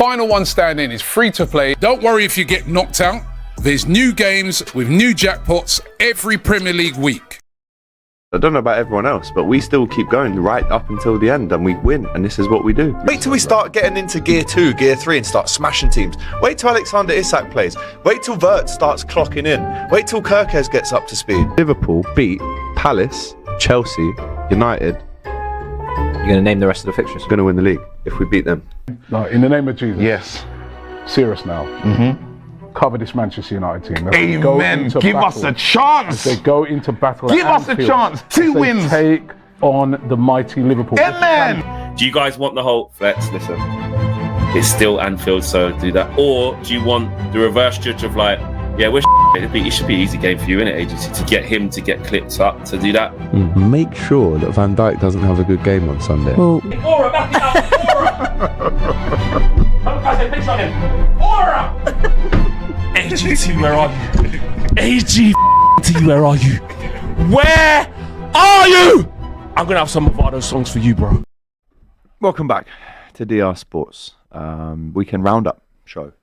final one standing is free to play. Don't worry if you get knocked out. There's new games with new jackpots every Premier League week. I don't know about everyone else, but we still keep going right up until the end and we win, and this is what we do. Wait till we start getting into Gear 2, Gear 3 and start smashing teams. Wait till Alexander Isak plays. Wait till Vert starts clocking in. Wait till Kirkes gets up to speed. Liverpool beat Palace, Chelsea, United. You're going to name the rest of the fixtures? Going to win the league if we beat them. No, in the name of Jesus. Yes. Serious now. Cover this Manchester United team. Amen. Give us a chance. They go into battle. Give us a chance. 2 wins. Take on the mighty Liverpool. Amen. Do you guys want the whole flex? Listen, it's still Anfield, so do that. Or do you want the reverse judge of like, yeah, we're it should be an easy game for you, innit, agency, to get him to get clipped up to do that. Make sure that Van Dijk doesn't have a good game on Sunday. Aura, back it up, Aura! Don't guys say fix on him. Aura! AGT, where are you? AGT, where are you? Where are you? I'm gonna have some of those songs for you, bro. Welcome back to DR Sports Weekend Roundup show.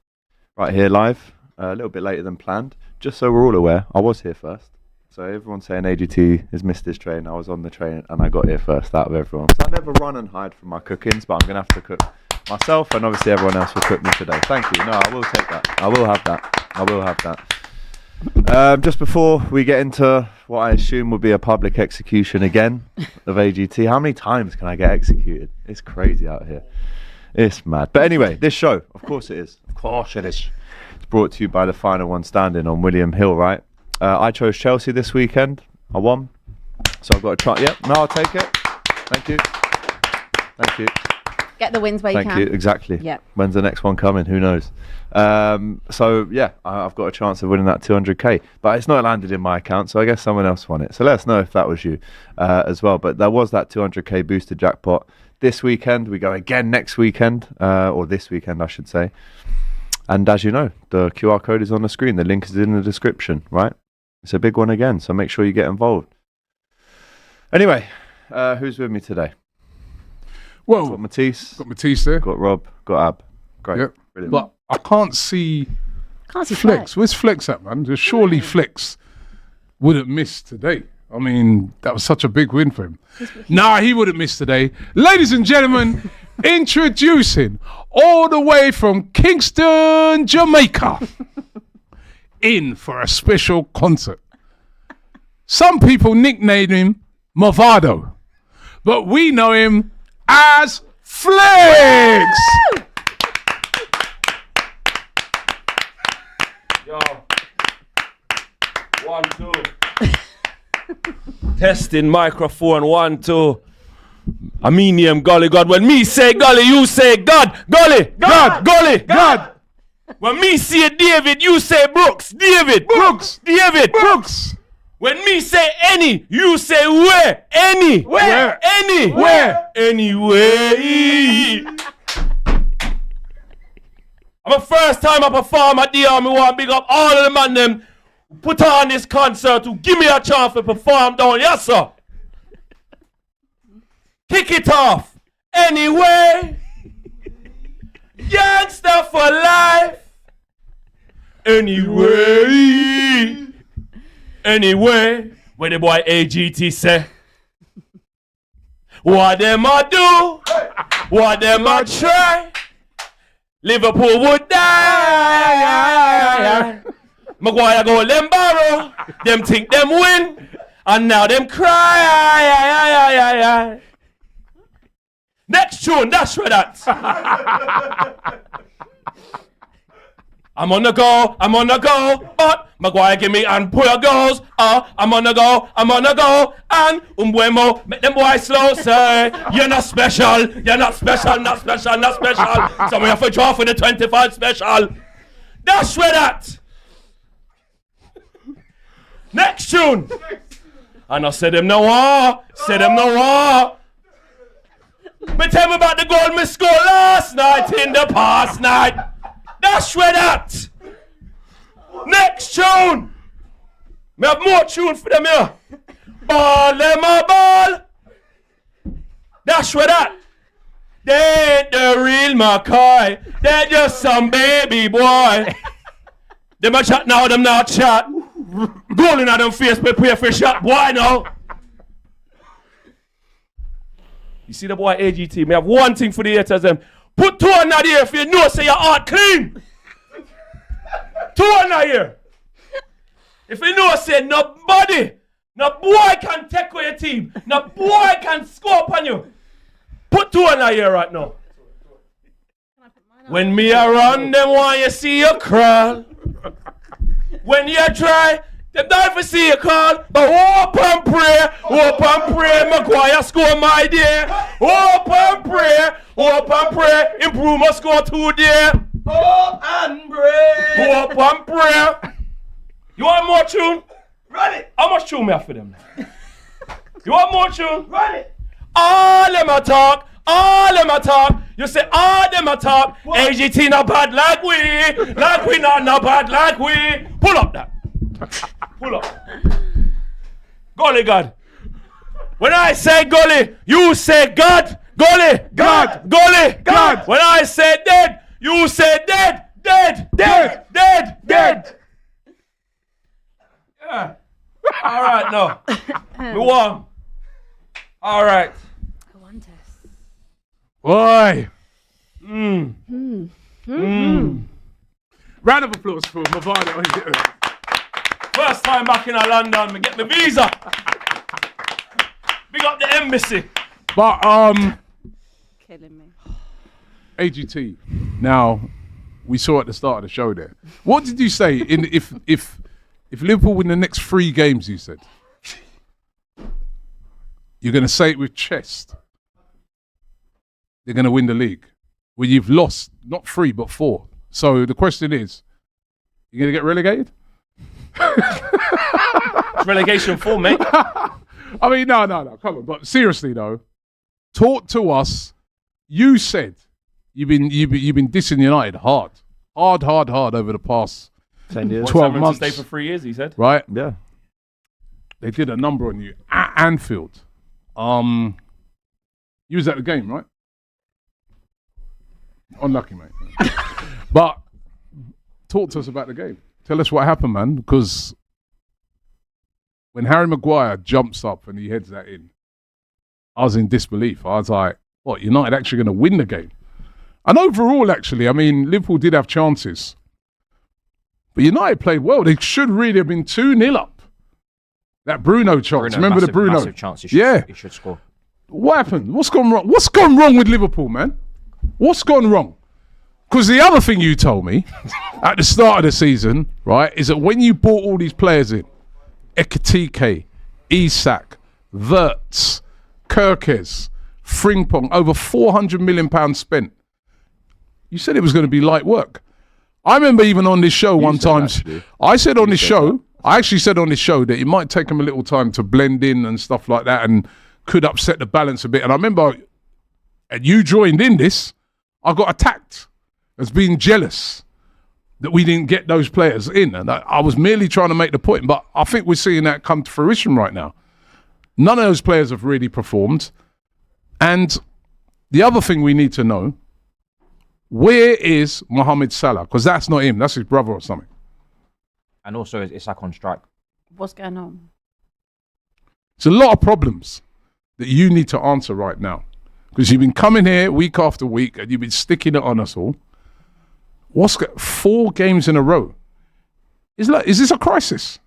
Right here live, a little bit later than planned. Just so we're all aware, I was here first. So everyone's saying AGT has missed his train. I was on the train and I got here first out of everyone. So I never run and hide from my cookings, but I'm gonna have to cook myself, and obviously everyone else will cook me today. Thank you. No, I will take that. I will have that. Just before we get into what I assume will be a public execution again of AGT, how many times can I get executed? It's crazy out here. It's mad. But anyway, this show, of course it is. Of course it is. It's brought to you by the final one standing on William Hill, right? I chose Chelsea this weekend. I won. So I've got a try. Yep, no, I'll take it. Thank you. Thank you. Get the wins where you can. Thank you, exactly. Yep. When's the next one coming? Who knows? So, yeah, I've got a chance of winning that 200k. But it's not landed in my account, so I guess someone else won it. So let us know if that was you as well. But there was that 200k boosted jackpot this weekend. We go again next weekend, or this weekend, I should say. And as you know, the QR code is on the screen. The link is in the description, right? It's a big one again, so make sure you get involved. Anyway, who's with me today? Well, Got Matisse. Got Matisse there. Got Rob. Got Ab. Great. Yep. Brilliant. But I can't see Flex. Flex. Where's Flex at, man? Surely Flex wouldn't miss today. I mean, that was such a big win for him. Nah, he wouldn't miss today. Ladies and gentlemen, introducing all the way from Kingston, Jamaica, in for a special concert. Some people nickname him Movado, but we know him as Flex. Yo. 1, 2. Testing microphone 1, 2. I mean him, golly God. When me say golly, you say God. Golly, God, golly, God. When me say David, you say Brooks. David, Brooks, David, Brooks. When me say any, you say where? Any. Where? Any. Where? Anyway. I'm a first time I perform at the Army. Want to big up all of the man them who put on this concert to give me a chance to perform down. Yes, sir. Kick it off. Anyway. Gangster for life. Anyway. Anyway, what the boy AGT say? What them a do? What them a try? Liverpool would die. Maguire go them borrow. Them think them win. And now them cry. Next tune, that's where that. I'm on the go, but Maguire give me and pull your goals. I'm on the go, and Umbuemo, make them boys slow, say, you're not special, not special. So we have to draw for the 25 special. That's where that. Next tune. And I said them no war. But tell me about the goal me scored last night in the past night. That's where that. Next tune. Me have more tune for them here. Ball them a ball. That's where that. They ain't the real McCoy. They're just some baby boy. Them a chat now, them not chat. Goal in them face, prepare for shot, boy now. You see the boy AGT, me have one thing for the haters them. Put 2 on that here if you know say your heart clean. 2 on that here. If you know say nobody, no boy can take away your team. No boy can score upon you. Put 2 on that here right now. When me around them want you see you crawl. When you try, them don't even see you call. But hope and pray, Maguire score my dear. Hope and pray, improve my score 2 dear. Hope and pray. You want more tune? Run it. How much tune me have for them? You want more tune? Run it. All them a talk. You say all them a talk. AGT not bad like we not bad like we. Pull up that. Pull up. Golly God. When I say golly, you say God. Golly God. Golly God. When I say dead, you say dead. Yeah. All right, no. We won. All right. Oi! Round of applause for Mavado. First time back in London, me get my visa. Big up the embassy. But Killing me. AGT. Now, we saw at the start of the show there. What did you say? If Liverpool win the next 3 games, you said you're going to say it with chest. They're going to win the league. Well, you've lost not 3 but 4. So the question is, you going to get relegated? It's relegation 4, mate. I mean, no. Come on. But seriously though, talk to us. You said you've been dissing United hard over the past 10 years. 12 months. To stay for 3 years, he said. Right? Yeah. They did a number on you at Anfield. You was at the game, right? Unlucky, mate. But talk to us about the game. Tell us what happened, man. Because when Harry Maguire jumps up and he heads that in, I was in disbelief. I was like, what, United actually going to win the game? And overall, actually, I mean, Liverpool did have chances. But United played well. They should really have been 2-0 up. That Bruno chance. Remember the Bruno? Massive chance. He should score. What happened? What's gone wrong? What's gone wrong with Liverpool, man? What's gone wrong? Because the other thing you told me at the start of the season, right, is that when you bought all these players in, Ekitike, Isak, Wirtz, Kirkes, Frimpong, over £400 million spent. You said it was going to be light work. I remember even on this show one time, I actually said on this show that it might take them a little time to blend in and stuff like that and could upset the balance a bit. And I remember, and you joined in this, I got attacked as being jealous that we didn't get those players in. And I was merely trying to make the point, but I think we're seeing that come to fruition right now. None of those players have really performed. And the other thing we need to know, where is Mohamed Salah? Because that's not him, that's his brother or something. And also, it's like on strike. What's going on? It's a lot of problems that you need to answer right now. Because you've been coming here week after week and you've been sticking it on us all. 4 games in a row? Is this a crisis?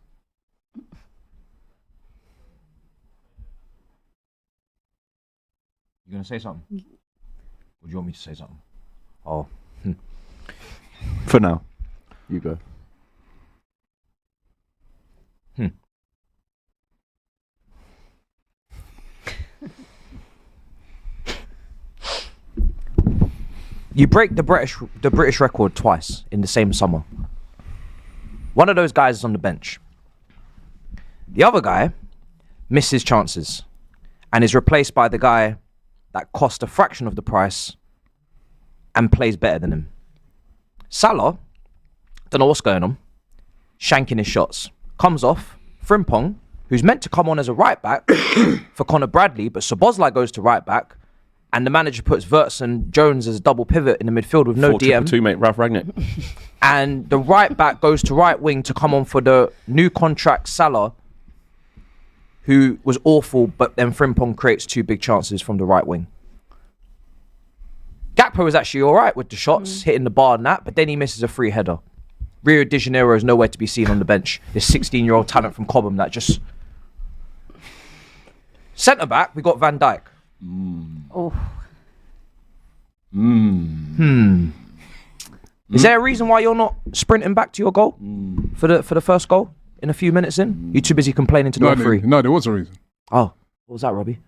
You gonna say something? Or do you want me to say something? Oh. For now, you go. You break the British record twice in the same summer. One of those guys is on the bench. The other guy misses chances and is replaced by the guy that cost a fraction of the price and plays better than him. Salah, don't know what's going on, shanking his shots. Comes off, Frimpong, who's meant to come on as a right back for Conor Bradley, but Szoboszlai goes to right back, and the manager puts Wirtz and Jones as a double pivot in the midfield with no DM. 4-2, mate. Ralph Ragnick. And the right back goes to right wing to come on for the new contract Salah, who was awful, but then Frimpong creates 2 big chances from the right wing. Gakpo is actually all right with the shots, hitting the bar and that, but then he misses a free header. Rio de Janeiro is nowhere to be seen on the bench. This 16-year-old talent from Cobham that just... Centre back, we got Van Dijk. Oh. Is there a reason why you're not sprinting back to your goal for the first goal in a few minutes in? You're too busy complaining to the referee. No, there was a reason. Oh, what was that, Robbie?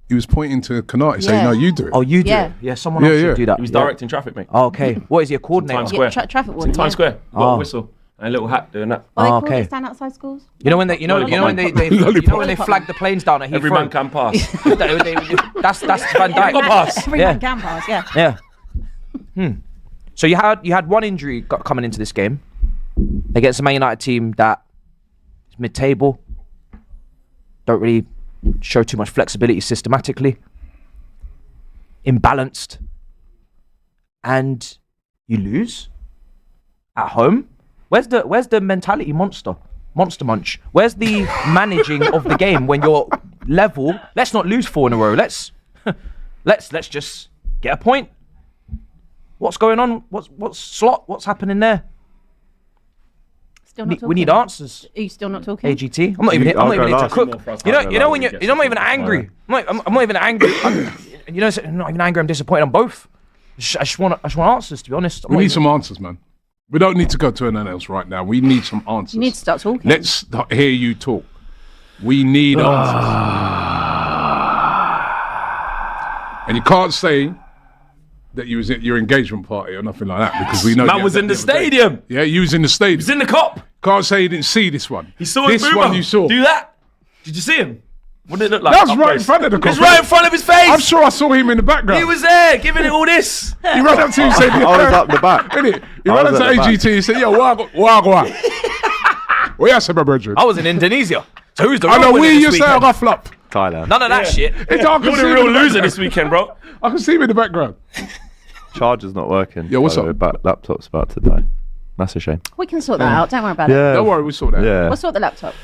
He was pointing to Kanate saying, no, you do it. Oh, you do Yeah. it? Yeah, someone else should do that. He was directing traffic, mate. Oh, okay. What is he, a coordinator? Times Square. Traffic In warning. Times Square. Got Oh. a whistle and a little hat doing that. What they call okay. it, stand outside schools? You know when they, you know when they flag the planes down at Heathrow. Every man can pass. That's Van Dijk. Got pass. Every man can pass, yeah. Yeah. So you had one injury coming into this game against a Man United team that is mid-table, don't really show too much flexibility systematically, imbalanced, and you lose at home. Where's the mentality monster munch? Where's the managing of the game when you're level? Let's not lose 4 in a row. Let's just get a point. What's going on? What's slot? What's happening there? Still not talking. We need answers. Are you still not talking? AGT. I'm not even here to cook. You know when you're not even angry. I'm not even angry. I'm not even angry. I'm disappointed on both. I just want answers, to be honest. We need some answers, man. We don't need to go to anything else right now. We need some answers. You need to start talking. Let's hear you talk. We need answers. And you can't say that you was at your engagement party or nothing like that, because we know Man was in the stadium. Yeah, you was in the stadium. He's in the cop. Can't say you didn't see this one. He saw this one. You saw. Do that. Did you see him? What did it look like? That was right in front of the cop. It's right in front of his face. I'm sure I saw him in the background. He was there giving it all this. He ran up to you and said, I was up the back. Innit? He ran up to AGT and said, yo, wagwan. Where you my brethren? I was in Indonesia. So who's the I real know winner where you this say I weekend? got flop. Thailand. None of that shit. It's all You're the real loser this weekend, bro. I can see him in the background. Charger's not working. Yo, what's up? Laptop's about to die. That's a shame. We can sort that out. Don't worry about it. Yeah. Don't worry, we saw that. Yeah. We'll sort the laptop.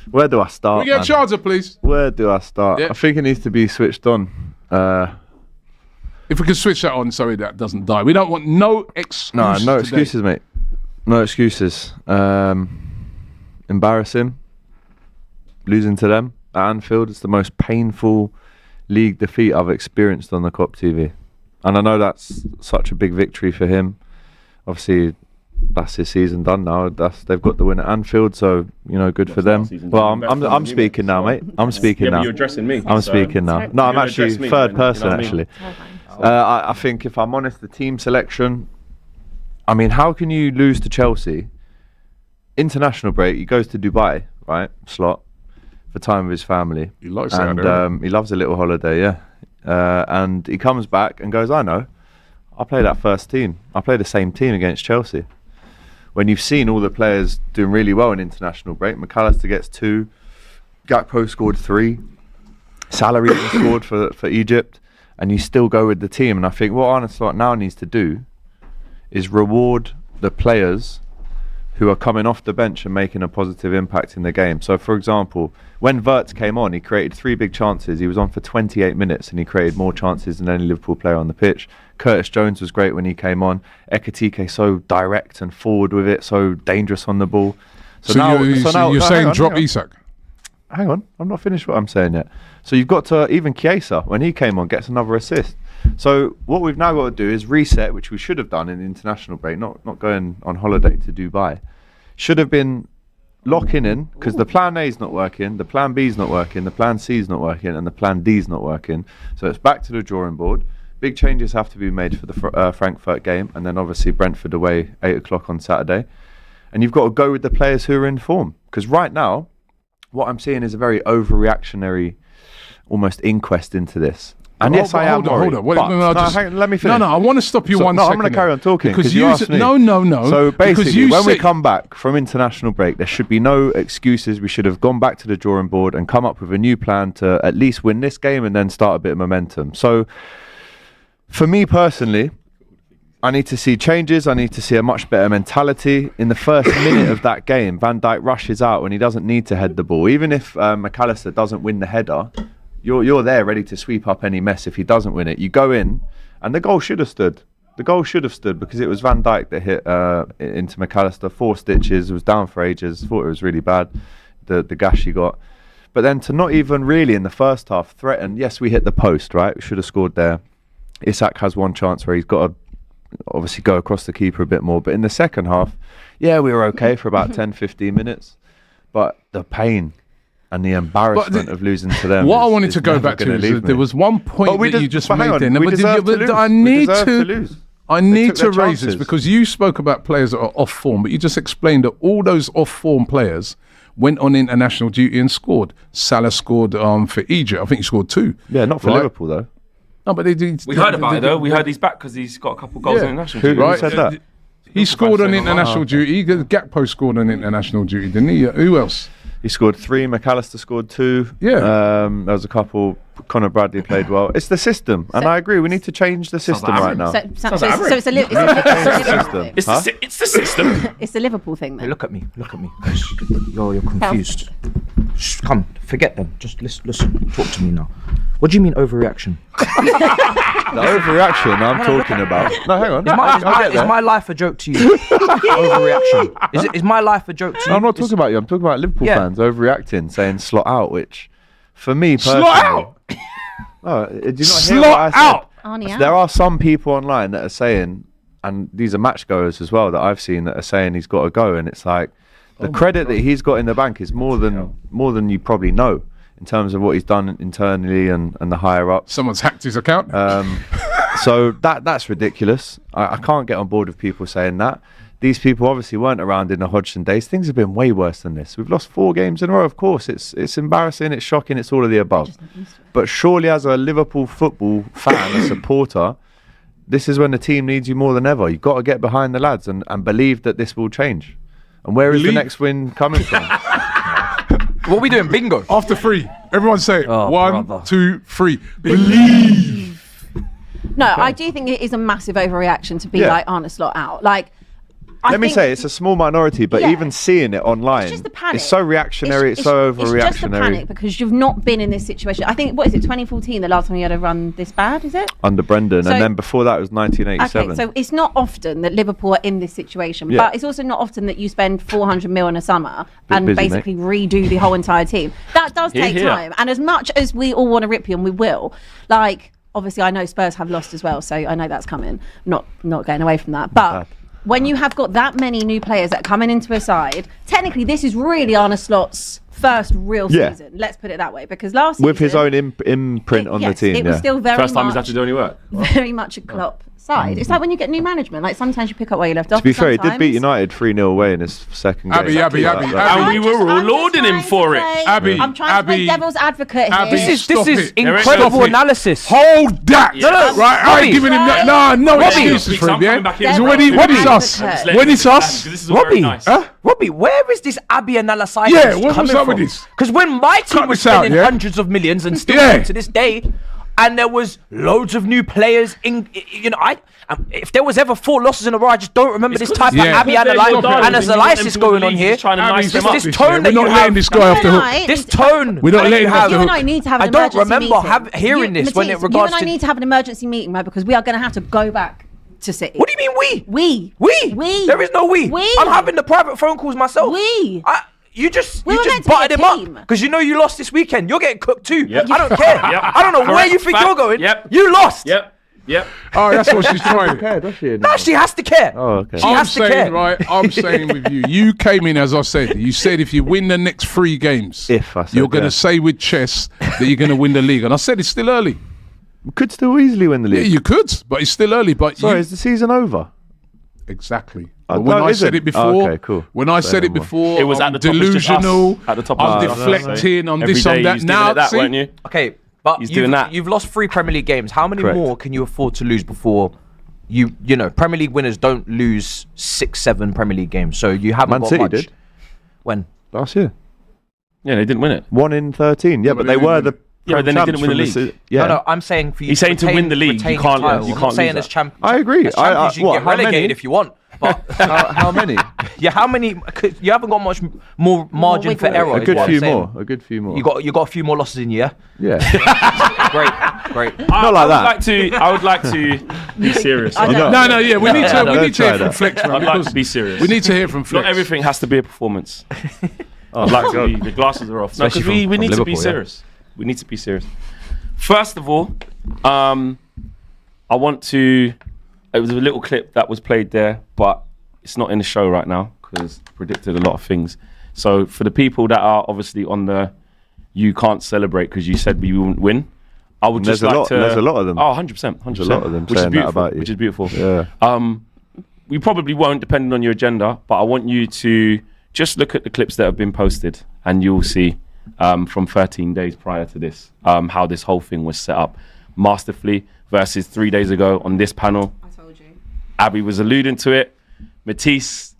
Where do I start? We get a man? charger, please. Where do I start? Yeah. I think it needs to be switched on. If we can switch that on, sorry, that doesn't die. We don't want no excuses. No today. excuses, mate. No excuses. Embarrassing. Losing to them at Anfield. It's the most painful league defeat I've experienced on the COP TV. And I know that's such a big victory for him. Obviously, that's his season done now. They've got the win at Anfield, so good for them. Well, I'm speaking now, mate. I'm speaking now. But you're addressing me. I'm speaking now. No, I'm You're actually addressing me, third man. person, You know what I mean? actually. I think, if I'm honest, the team selection, I mean, how can you lose to Chelsea? International break, he goes to Dubai, right? Slot, for time with his family. He likes and that, he loves a little holiday, yeah. And he comes back and goes, I know, I play that first team. I play the same team against Chelsea. When you've seen all the players doing really well in international break, McAllister gets 2, Gakpo scored 3, Salah even scored for Egypt, and you still go with the team. And I think what Arne Slot now needs to do is reward the players who are coming off the bench and making a positive impact in the game. So, for example, when Wirtz came on, he created 3 big chances. He was on for 28 minutes and he created more chances than any Liverpool player on the pitch. Curtis Jones was great when he came on. Ekitike so direct and forward with it, so dangerous on the ball. So you're saying drop Isak? Hang on, I'm not finished what I'm saying yet. So you've got to, even Chiesa, when he came on, gets another assist. So what we've now got to do is reset, which we should have done in the international break, not going on holiday to Dubai. Should have been locking in, because the plan A is not working, the plan B is not working, the plan C is not working, and the plan D is not working. So it's back to the drawing board. Big changes have to be made for the Frankfurt game, and then obviously Brentford away 8 o'clock on Saturday. And you've got to go with the players who are in form, because right now what I'm seeing is a very overreactionary, almost inquest into this. And yes, I am worried. Hold on. Let me finish. No, I want to stop you one second. I'm going to carry on talking because you asked me. No. So basically, when we said, come back from international break, there should be no excuses. We should have gone back to the drawing board and come up with a new plan to at least win this game and then start a bit of momentum. So For me personally, I need to see changes. I need to see a much better mentality. In the first minute of that game, Van Dijk rushes out when he doesn't need to head the ball. Even if McAllister doesn't win the header, you're there ready to sweep up any mess if he doesn't win it. You go in, and the goal should have stood. The goal should have stood because it was Van Dijk that hit into McAllister. 4 stitches, was down for ages, thought it was really bad, the gash he got. But then to not even really in the first half threaten, yes, we hit the post, right? We should have scored there. Isak has one chance where he's got to obviously go across the keeper a bit more. But in the second half, yeah, we were okay for about 10, 15 minutes. But the pain and the embarrassment of losing to them. What I wanted to go back to is there was one point that you just made then. I need to raise this because you spoke about players that are off form, but you just explained that all those off form players went on international duty and scored. Salah scored for Egypt. I think he scored 2. Yeah, not for Liverpool though. No, but we heard about it though. We heard he's back because he's got a couple goals in international duty. Who said that? He scored on international duty. Gakpo scored on international duty, didn't he? Who else? He scored 3. McAllister scored 2. Yeah. There was a couple. Conor Bradley played well. It's the system, and I agree. We need to change the system right now. So it's the system. It's the Liverpool thing Hey, then. look at me. You're confused. Shh, come, forget them. Just listen. Talk to me now. What do you mean overreaction? The overreaction I'm talking about. No, hang on. Is my life a joke to you? Overreaction. Is my life a joke to you? I'm not talking about you. I'm talking about Liverpool fans overreacting, saying slot out, which for me personally. Slot out! Oh, did you not hear what I said? Arnie There are some people online that are saying, and these are match goers as well that I've seen that are saying he's got to go, and it's like the credit that he's got in the bank is more than you probably know in terms of what he's done internally and the higher up. Someone's hacked his account. So that's ridiculous. I can't get on board with people saying that. These people obviously weren't around in the Hodgson days. Things have been way worse than this. We've lost 4 games in a row. Of course, it's embarrassing, it's shocking, it's all of the above. But surely as a Liverpool football fan, a supporter, this is when the team needs you more than ever. You've got to get behind the lads and believe that this will change. And where is the next win coming from? What are we doing? Bingo. After 3. Everyone say it. Oh, 1, brother. 2, 3. Believe. No, I do think it is a massive overreaction to be like Arne slot out. Like, Let me say, it's a small minority, but even seeing it online, it's just the panic. It's so reactionary, it's so overreactionary. It's just the panic because you've not been in this situation. I think, 2014, the last time you had a run this bad, is it? Under Brendan, and then before that it was 1987. Okay, so it's not often that Liverpool are in this situation, but it's also not often that you spend 400 mil in a summer and busy, basically redo the whole entire team. That does take time, and as much as we all want to rip you, and we will, like, obviously I know Spurs have lost as well, so I know that's coming. Not going away from that, but when you have got that many new players that are coming into a side, technically this is really Arne Slot's first real season. Let's put it that way, because last season, with his own imprint on the team, it was still very First time much, he's had to do any work. very much a Klopp side. It's like when you get new management. Like sometimes you pick up where you left off. To be fair, he did sometimes- beat United 3-0 away in his second game. Abby. And we were all lauding him for it. I'm trying to play devil's advocate here. This Stop is it. incredible Stop it. analysis. Hold that. No, Right, I Robbie. ain't giving him that. No excuses for him, yeah? So when it's us, when it's us, Robbie, Robbie, where is this Abbey analysis Yeah, what's coming up from? with this? Because when my team Cut was this out, spending yeah? hundreds of millions and still Yeah. to this day, and there was loads of new players in, if there was ever 4 losses in a row, I just don't remember this type of Abbey analysis going on here. Trying to nice them up. This tone that We're you not letting have, this guy off the hook. this tone. We're not that letting you him off have. the You and hook. I need to have an I don't emergency remember meeting. hearing this when it Matisse, regards you and I to. need to have an emergency meeting, right? Because we are going to have to go back to City. What do you mean we? We. There is no we. We. I'm having the private phone calls myself. We. You just We were meant to butted be a him team. up because you know you lost this weekend. You're getting cooked too. Yep. I don't care. I don't know where Correct. you think Fact. you're going. Yep. You lost. Yep. Oh, that's what she's trying. Does she? No, she has to care. Oh, okay. She I'm has to care. saying, right, I'm saying with you, you came in, as I said, you said if you win the next 3 games, you're going to say with chess that you're going to win the league. And I said it's still early. We could still easily win the Yeah, league. you could, but it's still early. But Sorry, is the season over? Exactly. Oh, But when no, I is said it? it before, Okay, cool. when I Say said no it more. before, It was I'm at the top. It's just us delusional. at the top. I'm of the deflecting on Every this, day on he that. was doing Now, it that, see, weren't you? Okay, but He's doing that. You've lost 3 Premier League games. How many Correct. more can you afford to lose before you know Premier League winners don't lose 6, 7 Premier League games? So you haven't Man got City much. did When? last year. Yeah, they didn't win it. 1 in 13. Yeah, but but they they were didn't Yeah, but then they didn't win the league. Yeah. No, I'm saying for you. He's saying to win the league, retain you can't- the title. you I'm can't not saying lose as that. champion. I agree. As champions, you can get how many? relegated if you want. But How many? yeah, how many? You haven't got much more margin for wiggle error. A is good what I'm few saying. more. A good few more. You got a few more losses in you. Yeah. Yeah. Great. Not like that. I would like to be serious. I don't- No, yeah, we need to don't hear try from that. Flex, man. I'd like because to be serious. We need to hear from Flex. Not everything has to be a performance. I'd like to be. The glasses are off. No, because Especially we from need to Liverpool, be yeah. serious. We need to be serious. First of all, I want to. It was a little clip that was played there, but it's not in the show right now because predicted a lot of things. So for the people that are obviously on the, you can't celebrate because you said we wouldn't win. I would just like to. There's a lot of them. Oh, 100%. There's a lot of them Which is saying that beautiful. about you. Which is beautiful. Yeah. We probably won't, depending on your agenda, but I want you to just look at the clips that have been posted and you'll see from 13 days prior to this how this whole thing was set up masterfully versus 3 days ago on this panel. I told you. Abby was alluding to it. Matisse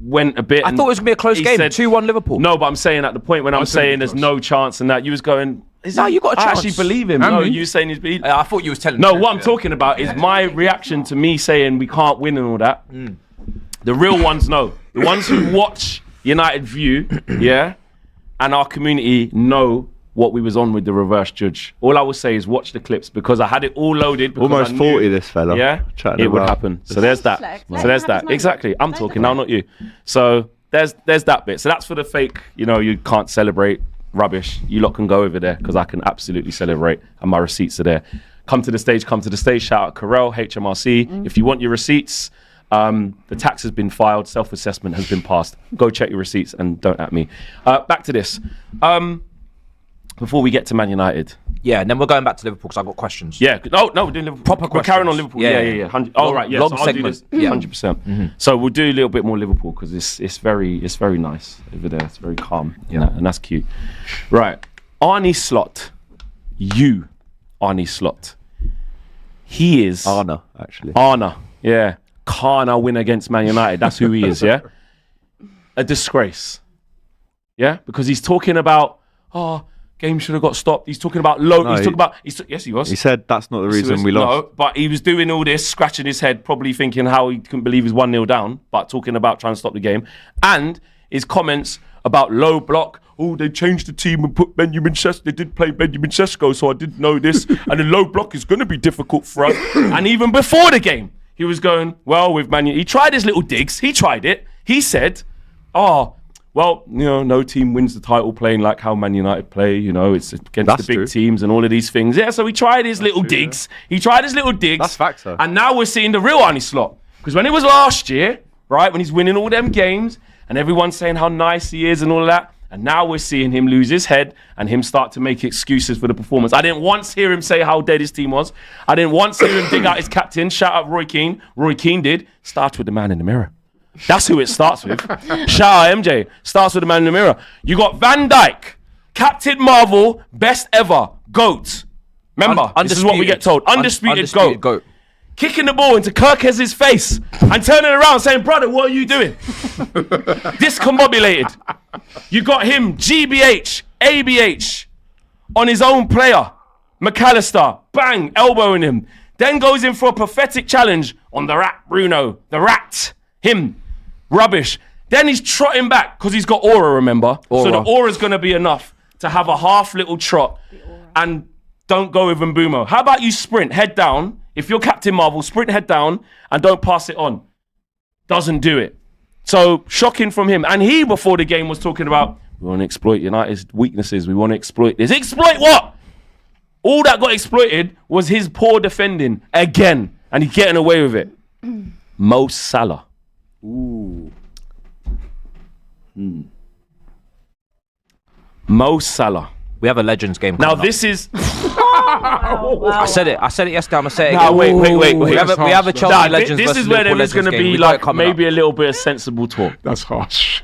went a bit. I thought it was gonna be a close he game. said- 2-1 Liverpool. No, but I'm saying at the point when I'm said it'd saying be there's close. no chance and that, you was going, No, you got a I chance. actually believe him. And No, me. you saying he's believe. I thought you was telling. No, the truth, what I'm yeah. talking about is my reaction to me saying we can't win and all that. The real ones know. The ones who watch United View, yeah, and our community know what we was on with the reverse judge. All I will say is watch the clips because I had it all loaded. because Almost I knew, 40, this fella. Yeah, Chatting it would about- happen. So there's that. Flex. So there's Let that. him have his Exactly. moment. I'm Let talking him now, have not you. So there's that bit. So that's for the fake. You know, you can't celebrate rubbish. You lot can go over there because I can absolutely celebrate, and my receipts are there. Come to the stage. Come to the stage. Shout out Carell, HMRC. If you want your receipts. The tax has been filed, self-assessment has been passed. Go check your receipts and don't at me. Back to this. Before we get to Man United. Yeah, and then we're going back to Liverpool because I've got questions. Yeah, no, we're doing Liverpool. Proper We're carrying on questions. Liverpool. Yeah, Yeah. 100, oh, right, yeah. long So I'll do segment. this 100%. So we'll do a little bit more Liverpool because it's very nice over there. It's very calm. Yeah. And that's cute. Right. Arnie Slot. Arnie Slot. He is... Arna, actually. Arna, yeah. Kana win against Man United. That's who he is, yeah? A disgrace. Yeah? Because he's talking about, game should have got stopped. He's talking about No, he's talking about... yes, he was. He said that's not the reason we No, lost. but he was doing all this, scratching his head, probably thinking how he couldn't believe he's 1-0 down, but talking about trying to stop the game. And his comments about low block. Oh, they changed the team and put Benjamin Sesko. They did play Benjamin Sesko, so I didn't know this. And the low block is going to be difficult for us. And even before the game, he was going, well, with Man United. He tried his little digs. He tried it. He said, well, no team wins the title playing like how Man United play. You know, it's against That's the big true. teams and all of these things. Yeah, so he tried his little digs. He tried his little digs. That's facts, though. And now we're seeing the real Arnie Slot. Because when it was last year, right, when he's winning all them games and everyone's saying how nice he is and all of that, and now we're seeing him lose his head and him start to make excuses for the performance. I didn't once hear him say how dead his team was. I didn't once hear him dig out his captain. Shout out Roy Keane. Roy Keane did. Starts with the man in the mirror. That's who it starts with. Shout out MJ. Starts with the man in the mirror. You got Van Dijk, Captain Marvel, best ever, GOAT. Remember, this is what we get told. Undisputed GOAT. Kicking the ball into Kirkes's face and turning around saying, brother, what are you doing? Discombobulated. You got him, GBH, ABH, on his own player. McAllister, bang, elbowing him. Then goes in for a pathetic challenge on the rat, Bruno. The rat, him, rubbish. Then he's trotting back because he's got aura, remember? So the aura's going to be enough to have a half little trot and don't go with Mbumo. How about you sprint, head down? If you're Captain Marvel, sprint head down and don't pass it on. Doesn't do it. So shocking from him. And he, before the game, was talking about, we want to exploit United's weaknesses. We want to exploit this. Exploit what? All that got exploited was his poor defending again. And he's getting away with it. Mo Salah. Ooh. Mo Salah. We have a Legends game. Now coming up. this is... I said it yesterday. I'm gonna say it Now, again. wait. We have a Chelsea Nah, Legends. this versus is where there Liverpool is going to Legends game. be We got it like coming maybe up. a little bit of sensible talk. That's harsh.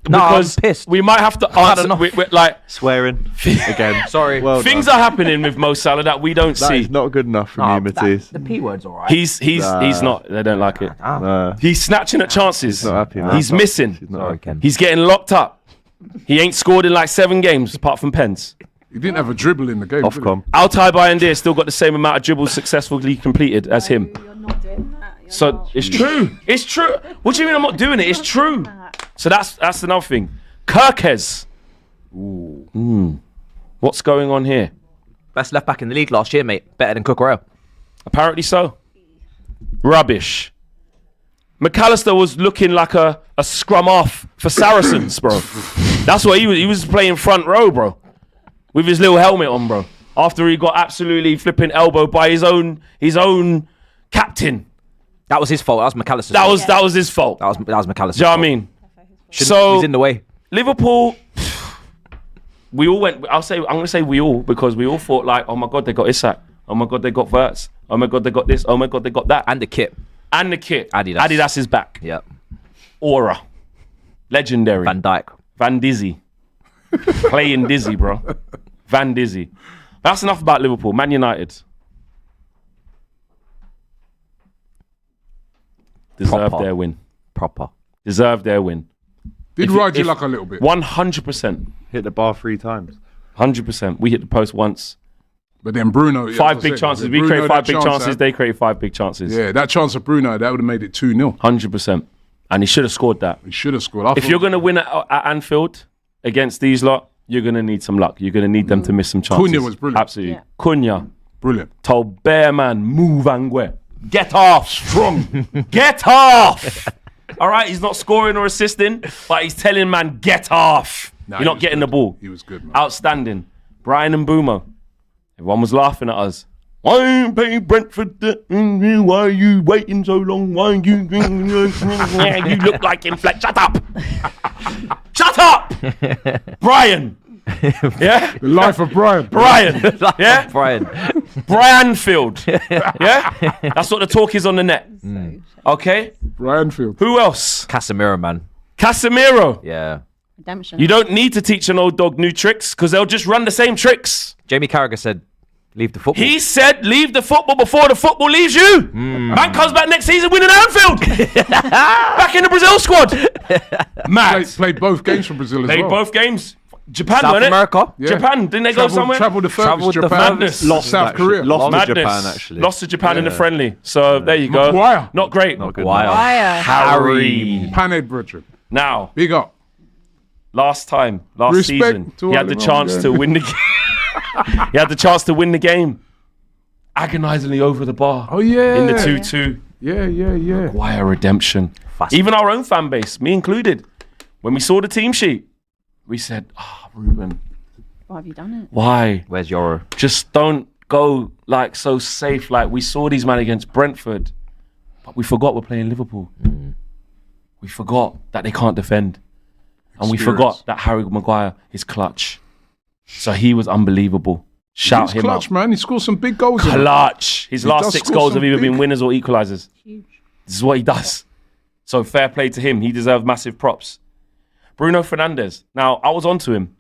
No, I'm Because pissed. we might have to had answer. enough. We're like Swearing again. Sorry. Well things done. are happening with Mo Salah that we don't That see. is not good enough from No, you, Matisse. the P word's alright. He's not. They don't like it. He's snatching at chances. not happy, man. He's missing. She's not Sorry, happy. Ken. He's getting locked up. He ain't scored in like 7 games apart from pens. He didn't have a dribble in the game. did he? Ofcom. Altay Bayindir still got the same amount of dribbles successfully completed as him. You're not doing that. You're So not. it's true. It's true. What do you mean I'm not doing it? It's true. So that's another thing. Kirkes. Ooh. What's going on here? Best left back in the league last year, mate. Better than Cucurella. Apparently so. Rubbish. McAllister was looking like a scrum off for Saracens, bro. That's what he was. He was playing front row, bro, with his little helmet on, bro. After he got absolutely flipping elbowed by his own captain. That was his fault. That was McAllister's That fault. was his fault. That was McAllister's Do you know what I fault. mean? He So was in the way. Liverpool, we all went. I'm gonna say we all, because we all thought like, oh my god, they got Isak. Oh my god, they got Verts. Oh my god, they got this. Oh my god, they got that. And the kit. And the kit. Adidas. Adidas is back. Yep. Aura. Legendary. Van Dijk. Van Dizzy. Playing Dizzy, bro. Van Dizzy. That's enough about Liverpool. Man United. Deserve Proper. their win. Proper. Deserve their win. Did If- ride your if- luck a little bit. 100%. Hit the bar 3 times. 100%. We hit the post once. But then Bruno. yeah, 5 as I big said, chances. yeah, We Bruno, created 5 that big chance chances. that- They created 5 big chances. Yeah, that chance of Bruno, that would have made it 2-0. 100%. And he should have scored that. He should have scored. If you're going to win at Anfield against these lot, you're going to need some luck. You're going to need them to miss some chances. Cunha was brilliant. Absolutely. Yeah. Cunha Brilliant. told Bear Man, move Angwe. Get off. Strong. Get off. All right, he's not scoring or assisting, but he's telling man, get off. Nah, You're he not was getting good. the ball. He was good, man. Outstanding. Brian and Boomo. Everyone was laughing at us. Why are you paying Brentford? Why are you waiting so long? Why are you... You look like him. Shut up. Shut up. Brian. Yeah? The life of Brian. Brian. Yeah? Brian. Brianfield. Yeah? That's what the talk is on the net. Okay? Brian Field. Who else? Casemiro, man. Casemiro. Yeah. Redemption. You don't need to teach an old dog new tricks because they'll just run the same tricks. Jamie Carragher said, leave the football. He said, leave the football before the football leaves you. Man comes back next season winning Anfield. Back in the Brazil squad. Mad. Played both games for Brazil as Played well. both games. Japan, South weren't it? America. Yeah. Japan, didn't they go somewhere? Travelled the furthest. Travelled the Japan. furthest. Lost South actually. Korea. Lost to Madness. Japan actually. Lost to Japan in the friendly. So there you go. Maguire. Not great. Not good. Maguire. Fire. Harry. Panhead brethren. Now, Big up. last Respect season, to he had all the them chance old to guys. win the game. He had the chance to win the game. Agonizingly over the bar. Oh, yeah. In the 2-2. Yeah. Why a redemption? Fast. Even our own fan base, me included, when we saw the team sheet, we said, Ruben, Why have you done it? why? Where's your... Just don't go like so safe. Like we saw these men against Brentford, but we forgot we're playing Liverpool. We forgot that they can't defend. And we forgot that Harry Maguire is clutch. So he was unbelievable. Shout He's him clutch, out. man. He scored some big goals. in it. Clutch. His He last does 6 score goals some have either been big- winners or equalisers. This is what he does. So fair play to him. He deserves massive props. Bruno Fernandes. Now, I was onto him.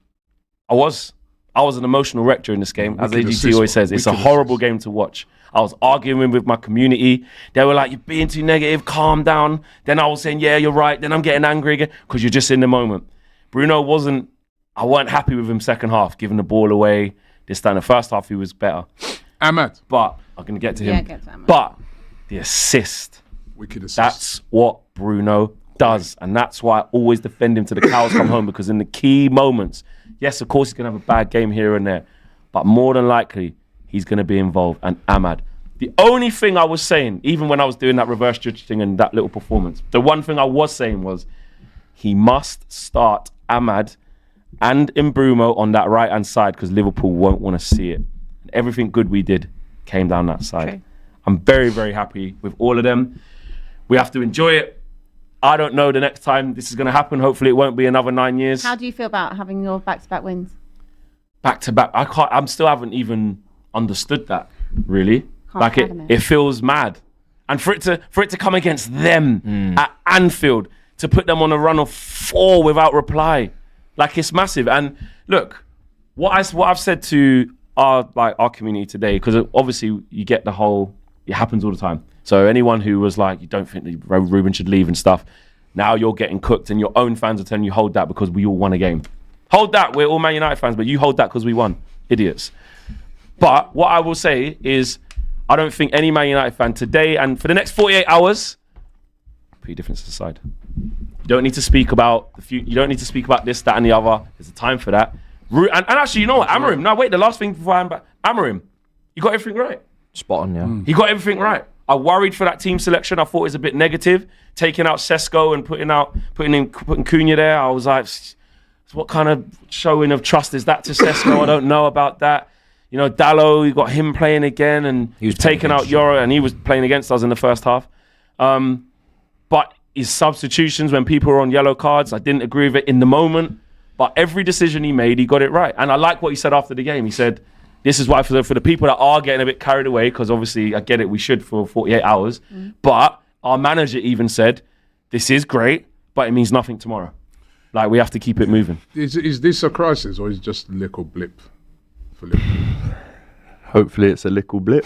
I was an emotional wreck during this game. As Wicked AGT assist, always says, it's a wicked horrible assist. game to watch. I was arguing with my community. They were like, you're being too negative, calm down. Then I was saying, yeah, you're right. Then I'm getting angry again because you're just in the moment. Bruno I weren't happy with him second half, giving the ball away. This time, the first half, he was better. Ahmad. But I'm going to get to him. Yeah, get to Ahmad. But the assist, Wicked assist. that's what Bruno does. And that's why I always defend him till the cows come home, because in the key moments, yes, of course, he's going to have a bad game here and there, but more than likely, he's going to be involved. And Ahmad, the only thing I was saying, even when I was doing that reverse judge thing and that little performance, the one thing I was saying was he must start Ahmad and Mbrumo on that right-hand side because Liverpool won't want to see it. And everything good we did came down that side. True. I'm very, very happy with all of them. We have to enjoy it. I don't know the next time this is going to happen. Hopefully it won't be another 9 years. How do you feel about having your back-to-back wins? Back to back. I still haven't even understood that, really. Can't Like fathom it. it feels mad. And for it to come against them at Anfield, to put them on a run of 4 without reply, like it's massive. And look, what I've said to our community today, because obviously you get the whole, it happens all the time. So anyone who was like, you don't think that Ruben should leave and stuff, now you're getting cooked and your own fans are telling you hold that because we all won a game. Hold that, we're all Man United fans, but you hold that because we won. idiots. But what I will say is, I don't think any Man United fan today and for the next 48 hours, put your differences aside. You don't need to speak about the future. You don't need to speak about this, that, and the other. There's a time for that. And actually, you know what? Amorim. No, wait. The last thing before I'm back. Amorim. You got everything right. Spot on, yeah. He got everything right. I worried for that team selection. I thought it was a bit negative, taking out Sesko and putting Cunha there. I was like, what kind of showing of trust is that to Sesko? I don't know about that. You know, Dallo, you got him playing again, and he was taking out Yoro, and he was playing against us in the first half. But his substitutions when people were on yellow cards, I didn't agree with it in the moment. But every decision he made, he got it right. And I like what he said after the game. He said, this is why for the people that are getting a bit carried away, because obviously I get it, we should for 48 hours. But our manager even said, this is great, but it means nothing tomorrow. Like, we have to keep it moving. Is this a crisis or is it just a little blip for Liverpool? Hopefully it's a little blip.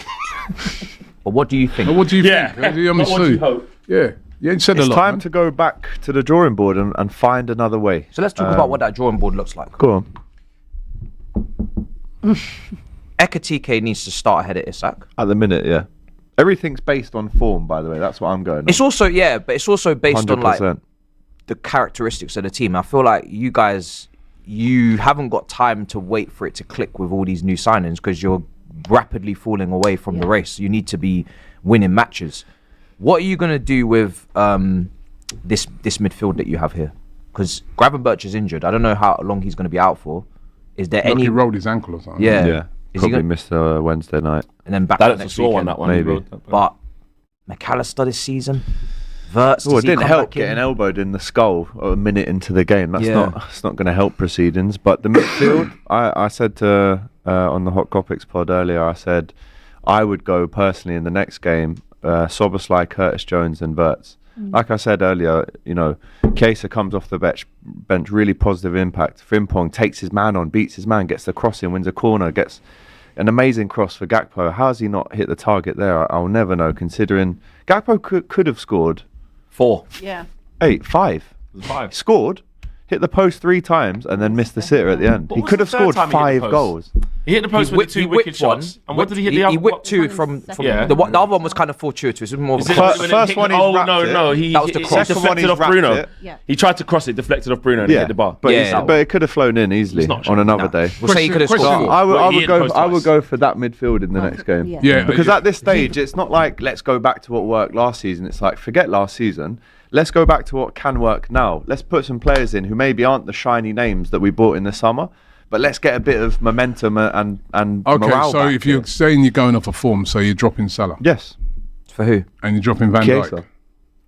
But what do you think? What do you think? But what do you hope? Yeah. You ain't said a It's lot. time Man. to go back to the drawing board and find another way. So let's talk about what that drawing board looks like. Go on. Ekatike needs to start ahead of Isak. At the minute, yeah. Everything's based on form, by the way. That's what I'm going on. It's also, yeah, but it's also based on like 100%. the characteristics of the team. I feel like you guys, you haven't got time to wait for it to click with all these new signings because you're rapidly falling away from the race. You need to be winning matches. What are you going to do with this midfield that you have here? Because Gravenberch is injured. I don't know how long he's going to be out for. Is there Like any... he rolled his ankle or something. Yeah. Yeah. Is he Probably gonna... missed Wednesday night. And then back That's a next sore one, weekend. that one. Maybe. But McAllister this season? Verts, Well, does it he didn't come help back in? getting elbowed in the skull a minute into the game. That's Yeah. it's not going to help proceedings. But the midfield, I said to on the Hot Topics pod earlier, I said I would go personally in the next game, Szoboszlai, Curtis Jones, and Verts. Like I said earlier, you know, Chiesa comes off the bench, really positive impact. Frimpong takes his man on, beats his man, gets the cross in, wins a corner, gets an amazing cross for Gakpo. How has he not hit the target there? I'll never know, considering Gakpo could have scored 4. Yeah. 5. 5. Scored, hit the post 3 times, and then missed the sitter at the end. What He was could the have third scored time he hit the 5 post? goals. He hit the post with the 2 wicked shots. And what did he hit the other? He whipped 2 from Yeah. the other one was kind of fortuitous. It was more of Is a it First- when it first hit- one, he's oh wrapped no, it. no, he That was the he cross. Second one, deflected he's off wrapped Bruno. it. Yeah. He tried to cross it, deflected off Bruno, and hit the bar. but, Yeah. but it could have flown in easily not on another Nah. day. We'll say he could have Question- scored question. more. I would, Well, I he would hit go. post I would twice. go for that midfield in the next game. Yeah. Because at this stage, it's not like let's go back to what worked last season. It's like forget last season. Let's go back to what can work now. Let's put some players in who maybe aren't the shiny names that we bought in the summer, but let's get a bit of momentum and Okay, morale so back if you're here. saying you're going off a form, so you're dropping Salah Yes, For who? and you're dropping Van Chiesa. Dijk.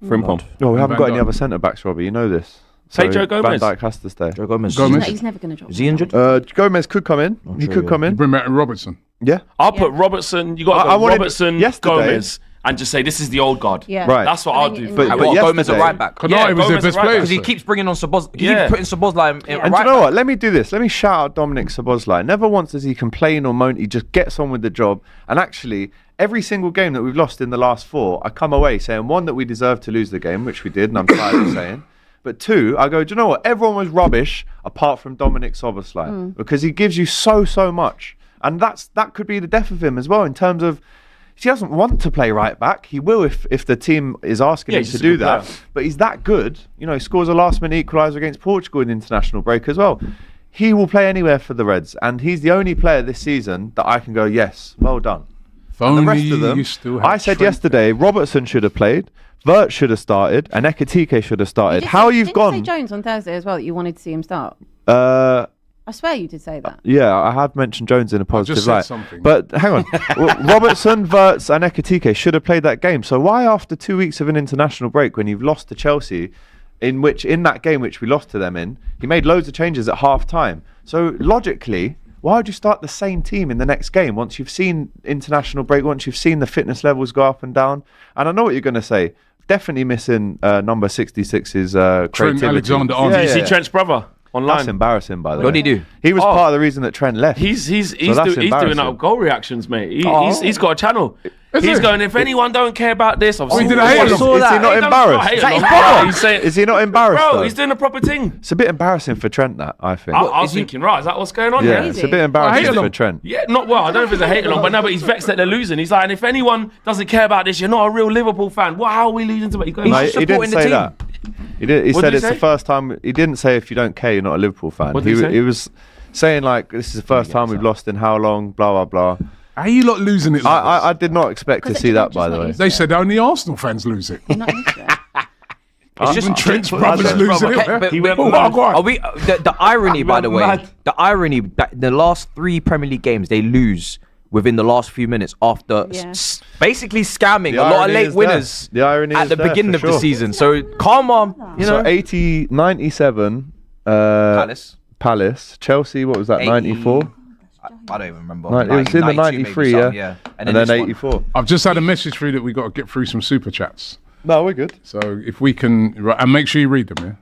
Frimpong. No, we haven't Van got any Dijk. other centre backs, Robbie. You know this. Say So Joe Gomez. Van Dijk has to stay. Joe Gomez. Gomez. He's never going to drop. Is he injured? Gomez could come in. He sure, could yeah. come in. Bring back Robertson. Yeah. I'll put Robertson. You got I to go wanted Robertson, yesterday- Gomez, and just say this is the old guard. Yeah. Right. That's what And I'll then do. you- for But you. What, Gomez at yesterday- right back? Konate Yeah, was their Gomez best right back. player. Because he keeps bringing on Szoboszlai. He Yeah. keeps putting Szoboszlai in Yeah. right And do you know back. what? Let me do this. Let me shout out Dominic Szoboszlai. Never once does he complain or moan. He just gets on with the job. And actually, every single game that we've lost in the last 4, I come away saying, 1, that we deserved to lose the game, which we did, and I'm tired of saying. But 2, I go, do you know what? Everyone was rubbish apart from Dominic Szoboszlai because he gives you so much. And that could be the death of him as well in terms of he doesn't want to play right back. He will if the team is asking Yeah, him he's to just a do good that. player. But he's that good. You know, he scores a last-minute equaliser against Portugal in international break as well. He will play anywhere for the Reds, and he's the only player this season that I can go, yes, well done. If And the only rest of them, you still have I said Trent yesterday, Robertson should have played, Vert should have started, and Ekatike should have started. How you've Didn't you say gone? Jones on Thursday as well that you wanted to see him start? I swear you did say that. Yeah, I have mentioned Jones in a positive said light. something. But hang on, Robertson, Verts, and Ekatike should have played that game. So why, after 2 weeks of an international break, when you've lost to Chelsea, in that game which we lost to them in, he made loads of changes at half time. So logically, why would you start the same team in the next game once you've seen international break, once you've seen the fitness levels go up and down? And I know what you're going to say. Definitely missing number 66's creativity. Alexander-Arnold. Did you see Trent's brother online? That's embarrassing, by the way. What did he do? He was Oh. part of the reason that Trent left. He's that's doing embarrassing. our goal reactions, mate. Oh. He's got a channel. He's it? going, if anyone don't care about this, obviously. did a hate Is along. he not embarrassed? Is that his Bro, brother? he's saying, Is he not embarrassed? bro, though? he's doing a proper thing. It's a bit embarrassing for Trent, that, I think. I was thinking, right, is that what's going on yeah, here? it's a bit embarrassing hate for along. Trent. Yeah, not well. I don't know if it's a hate along, but no, but he's vexed that they're losing. He's like, and if anyone doesn't care about this, you're not a real Liverpool fan. What? How are we losing to it? He's going, No, "He's he didn't supporting the say team." that. He What said did he it's the say? first time. He didn't say if you don't care, you're not a Liverpool fan. What did he say? He was saying like this is the first time we've lost in how long? Blah blah blah. How you lot losing it? Like I did not expect to Because see it's that, just by the not way. used They said only Arsenal fans lose it. You're not used to it. It's just Even Trent's I brothers don't- losing Okay, it. but- He went Oh, mad. go on. Are we the irony, by the way? mad. The irony that the last 3 Premier League games they lose within the last few minutes after Yeah. basically scamming The a lot of irony late is winners there. The irony at is the there, beginning for of the sure. season. So calm on, you know. So 97. Palace. Chelsea. What was that? 80. 94. I don't even remember. It was in the 93, yeah. And then this one. 84. I've just had a message through that we got to get through some super chats. No, we're good. So if we can, and make sure you read them, yeah.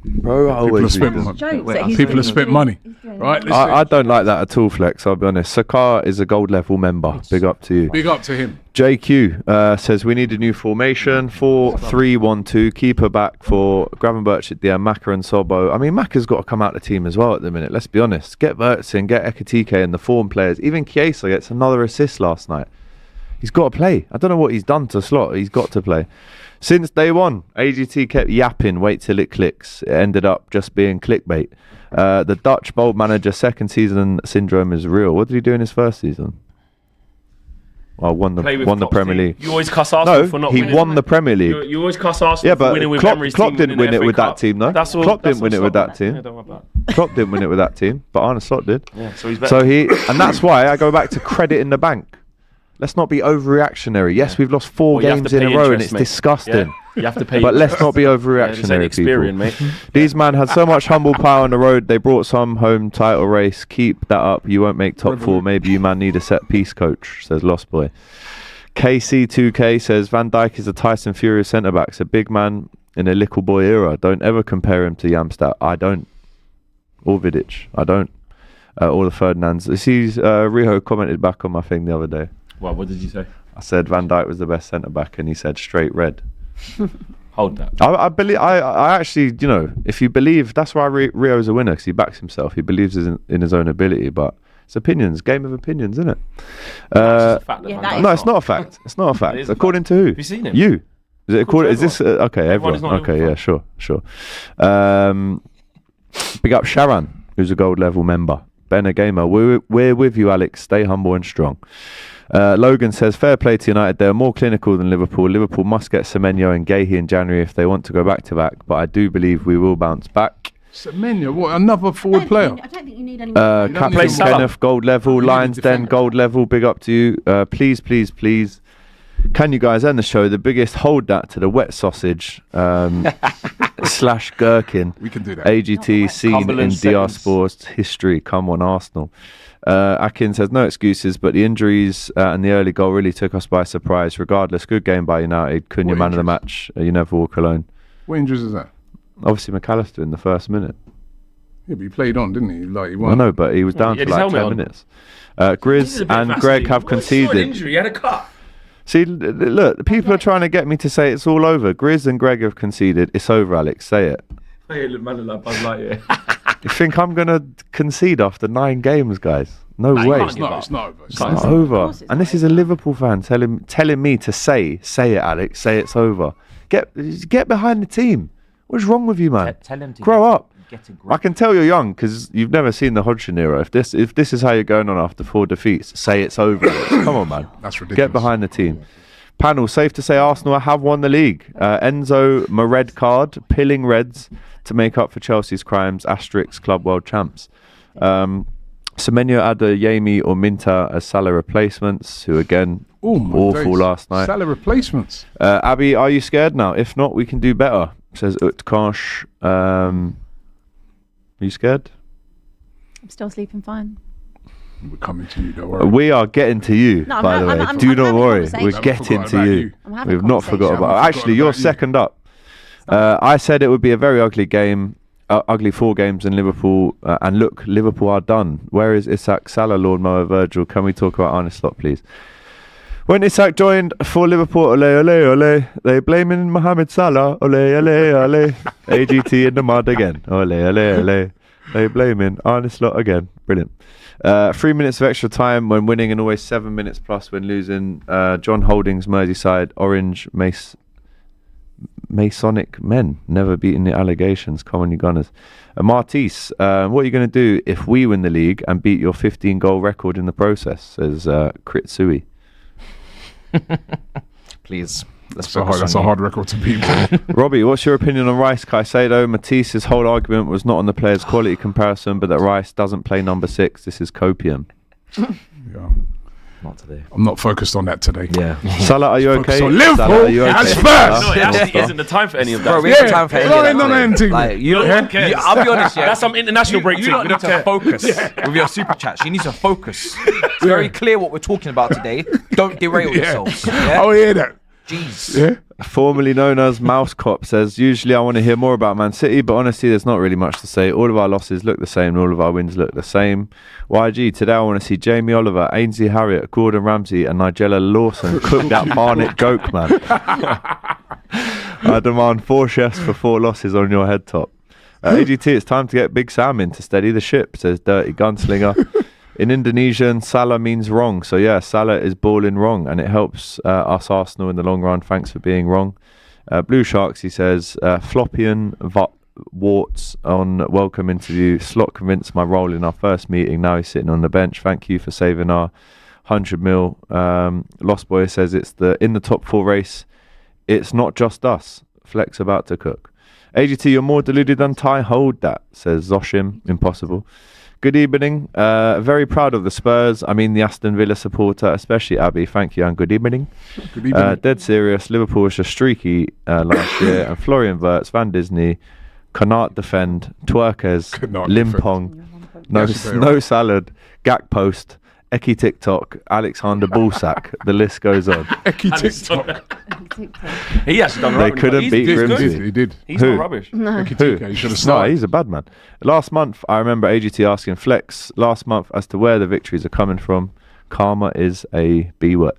Bro, I People always have spent read money. Jokes that he's People have doing. spent money, right? Listen, I don't like that at all, Flex. I'll be honest. Saka is a gold level member. Big up to you. big up to him. JQ says we need a new formation 4-3-1-2. Keeper back for Gravenberch at the end. Maka and Sobo. I mean, Maka's got to come out of the team as well at the minute. Let's be honest. Get Verts in, get Ekatike and the form players. Even Chiesa gets another assist last night. He's got to play. I don't know what he's done to Slot. He's got to play. Since day one, AGT kept yapping, wait till it clicks. It ended up just being clickbait. The Dutch bold manager second season syndrome is real. What did he do in his first season? Well, won the Klopp's Premier team. League. You always cuss Arsenal for No, not he winning. won the Premier League. You always cuss Arsenal Yeah, for but winning with Klopp Emery's didn't team winning win the it FA with that Cup. team, though. That's all. Klopp that's didn't win all it with Slot that team. Yeah, don't worry about Klopp didn't win it with that team, but Arne Slot did. it. Yeah, so he's better. So and that's why I go back to credit in the bank. Let's not be overreactionary. Yes, we've lost 4 Well, you have games to in a pay row, and interest, it's mate. disgusting. Yeah. You have to pay. But let's not be this overreactionary, ain't Experian, people. mate. These man had so much humble power on the road. They brought some home title race. Keep that up. You won't make top 4. Maybe you man need a set piece coach, says Lost Boy. KC2K says Van Dijk is a Tyson Fury of centre backs, a big man in a little boy era. Don't ever compare him to Jamstad. I don't. Or Vidic. I don't. Or the Ferdinands. Riho commented back on my thing the other day. Well, what did you say? I said Van Dijk was the best centre back, and he said straight red. Hold that. I believe. I actually, you know, if you believe, that's why Rio's a winner, because he backs himself. He believes in his own ability, but it's opinions, game of opinions, isn't it? That's just a fact that yeah, Van that Dijk's is- No, it's not a fact. It's not a fact. is a According to who? Have you seen him? You. Is it according? to Is this okay? Everyone is Everyone. not Okay, Liverpool yeah, sure. Big up Sharon, who's a gold level member. Ben a gamer. We're with you, Alex. Stay humble and strong. Logan says, fair play to United. They're more clinical than Liverpool. Liverpool must get Semenyo and Gahey in January if they want to go back to back. But I do believe we will bounce back. Semenya, what, another forward player? I don't think you need any more. Captain play Salah. Kenneth, gold level. need a Lions Den, defender. gold level. Big up to you. Please. Can you guys end the show? The biggest hold that to the wet sausage slash gherkin. We can do that. AGT seen in Cumberland DR seconds. Sports history. Come on, Arsenal. Akin says no excuses, but the injuries and the early goal really took us by surprise. Regardless, good game by United. Cunha What man of the injuries? match. You never walk alone. What injuries is that? Obviously, McAllister in the first minute. Yeah, but he played on, didn't he? Like he I won. know, but he was down he had for his like 10 helmet on. minutes. This is Grizz a bit and Vaseline. Greg have Well, it's not an conceded. injury. He had a cut. See, look, the people are trying to get me to say it's all over. Grizz and Greg have conceded. It's over, Alex. Say it. Hey, look, man, like Buzz Lightyear. You think I'm going to concede after 9 games, guys? No you way. can't It's give No, up. it's not over. It's Can't not not give over. over. course it's And not this is a Liverpool fan telling me to say it, Alex. Say it's over. Get behind the team. What's wrong with you, man? Tell him to Grow up. Get a I grip. can tell you're young because you've never seen the Hodgson era. If this is how you're going on after 4 defeats, say it's over. Alex. Come on, man. That's ridiculous. Get behind the team. Panel, safe to say Arsenal have won the league. Enzo, my red card, pilling Reds to make up for Chelsea's crimes, asterisk club world champs. Semenyo, Adeyemi or Minta as Salah replacements, who again, Oh, my awful days. last night. Salah replacements. Abby, are you scared now? If not, we can do better, says Utkarsh. Are you scared? I'm still sleeping fine. We're coming to you, don't worry. We are getting to you, No, I'm by ha- the way. I'm Do having not a worry. conversation. We're Haven't getting forgotten to about you. you. I'm having a We've not conversation. forgot about Haven't Actually, forgotten you're about you. second up. I said it would be a very ugly game. Ugly 4 games in Liverpool. And look, Liverpool are done. Where is Isak, Salah, Lawnmower, Virgil? Can we talk about Arne Slot, please? When Isak joined for Liverpool, ole, ole, ole, they blaming Mohamed Salah, ole, ole, ole. AGT in the mud again, ole, ole, ole. They blaming Arne Slot again. Brilliant. 3 minutes of extra time when winning and always 7 minutes plus when losing. John Holding's Merseyside Orange Masonic men never beaten the allegations. Come on, you Gunners. Matisse, what are you going to do if we win the league and beat your 15 goal record in the process? Says Kritsui. Please. That's a hard record to beat. Robbie, what's your opinion on Rice Caicedo? Matisse's whole argument was not on the player's quality comparison, but that Rice doesn't play number 6. This is copium. Yeah. Not today. I'm not focused on that today. Yeah. Salah, are you okay? on Liverpool Salah, are you and okay? Spurs. No, it actually isn't the time for any of that. Bro, we ain't time for any of that no, today. anything. Like, No one cares. I'll be honest, yeah. That's some international You breakthrough. don't We need don't to care. focus with your super chats. You need to focus. It's very clear what we're talking about today. Don't derail yourselves. Yeah? Oh, hear that. Jeez. Yeah. Formerly known as Mouse Cop says, usually I want to hear more about Man City, but honestly there's not really much to say. All of our losses look the same and all of our wins look the same. YG, today I want to see Jamie Oliver, Ainsley Harriott, Gordon Ramsay and Nigella Lawson cook that Barnet joke, man. I demand 4 chefs for 4 losses on your head top. AGT, it's time to get Big Sam in to steady the ship, says Dirty Gunslinger. In Indonesian, Salah means wrong. So yeah, Salah is balling wrong, and it helps us Arsenal in the long run. Thanks for being wrong. Blue Sharks, he says, Floppian Warts on welcome interview. Slot convinced my role in our first meeting. Now he's sitting on the bench. Thank you for saving our 100 mil. Lost Boy says it's in the top 4 race. It's not just us. Flex about to cook. AGT, you're more deluded than Ty. Hold that, says Zoshim. Impossible. Good evening. Very proud of the Spurs. I mean the Aston Villa supporter, especially Abby. Thank you and good evening. Good evening. Dead serious. Liverpool was just streaky last year, and Florian Wirtz, Van Disney, cannot defend. Twerkers, Cannot Limpong, no salad, Gak post, Eki TikTok, Alexander Ballsack. The list goes on. Eki TikTok. He actually done They rubbish. couldn't beat he's Grimsby. good. He did. He's Who? not rubbish. Eki Who? TikTok. He should have No, started. he's a bad man. Last month, I remember AGT asking Flex last month as to where the victories are coming from. Karma is a B word.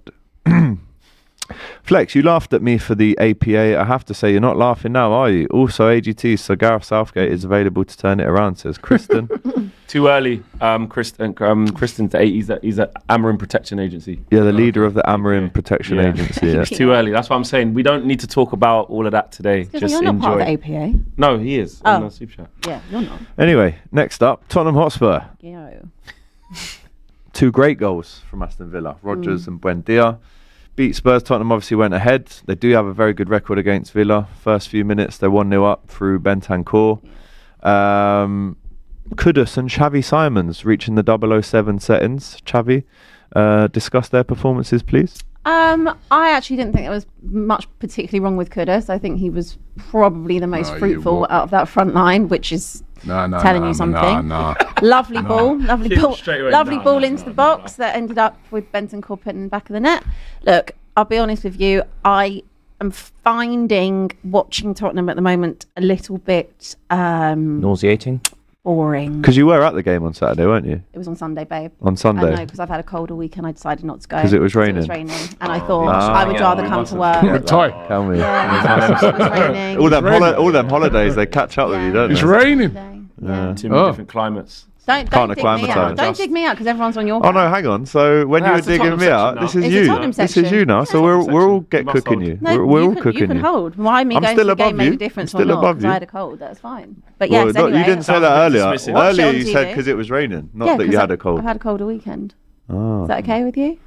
Flex, you laughed at me for the APA. I have to say, you're not laughing now, are you? Also, AGT, so Gareth Southgate is available to turn it around, says Kristen. Too early. Kristen's 8. He's at Amarin Protection Agency. Yeah, the leader of the Amarin Protection Agency. Yeah. It's too early. That's what I'm saying. We don't need to talk about all of that today. Because Just you're not enjoy. part of the APA. No, he is. Oh. On the Super Chat. Yeah, you're not. Anyway, next up, Tottenham Hotspur. Yeah. 2 great goals from Aston Villa, Rodgers and Buendia. Beat Spurs. Tottenham obviously went ahead. They do have a very good record against Villa. First few minutes, they're 1-0 up through Bentancur. Kudus and Xavi Simons reaching the 007 settings. Xavi, discuss their performances, please. I actually didn't think there was much particularly wrong with Kudus. I think he was probably the most No, you fruitful what? out of that front line, which is telling you something. No. Lovely ball, lovely ball, Straight away, lovely no, ball no, into the box that ended up with Bentancur putting in the back of the net. Look, I'll be honest with you, I am finding watching Tottenham at the moment a little bit Nauseating. boring. Because you were at the game on Saturday, weren't you? It was on Sunday, babe. On I Sunday. know, because I've had a cold all week and I decided not to go. 'Cause it was raining? It was raining. And I thought I would rather come to work. Good tie. Can we? Yeah, it was raining. All them holidays, they catch up with you, don't It's they? raining. Yeah. Too many Oh. different climates. Don't Can't dig me acclimatise. out. Don't dig me out because everyone's on your Oh back. no, hang on. So when you were it's the digging Tottenham me section out, now. this is It's a you. Tottenham This is section. you now. So Tottenham we're all section. get You must cooking hold. you. No, We're all you cooking can you. hold. Why me I'm going still to the game above made you. a difference I'm or still not? above Because I you. had a cold. That's fine. But yes, Well, anyway. you didn't say that Sounds a bit earlier. dismissive. Watch it Earlier on you said TV. because it was raining, not Yeah, that you 'cause had a cold. I've had a cold all weekend. Oh. Is that okay with you?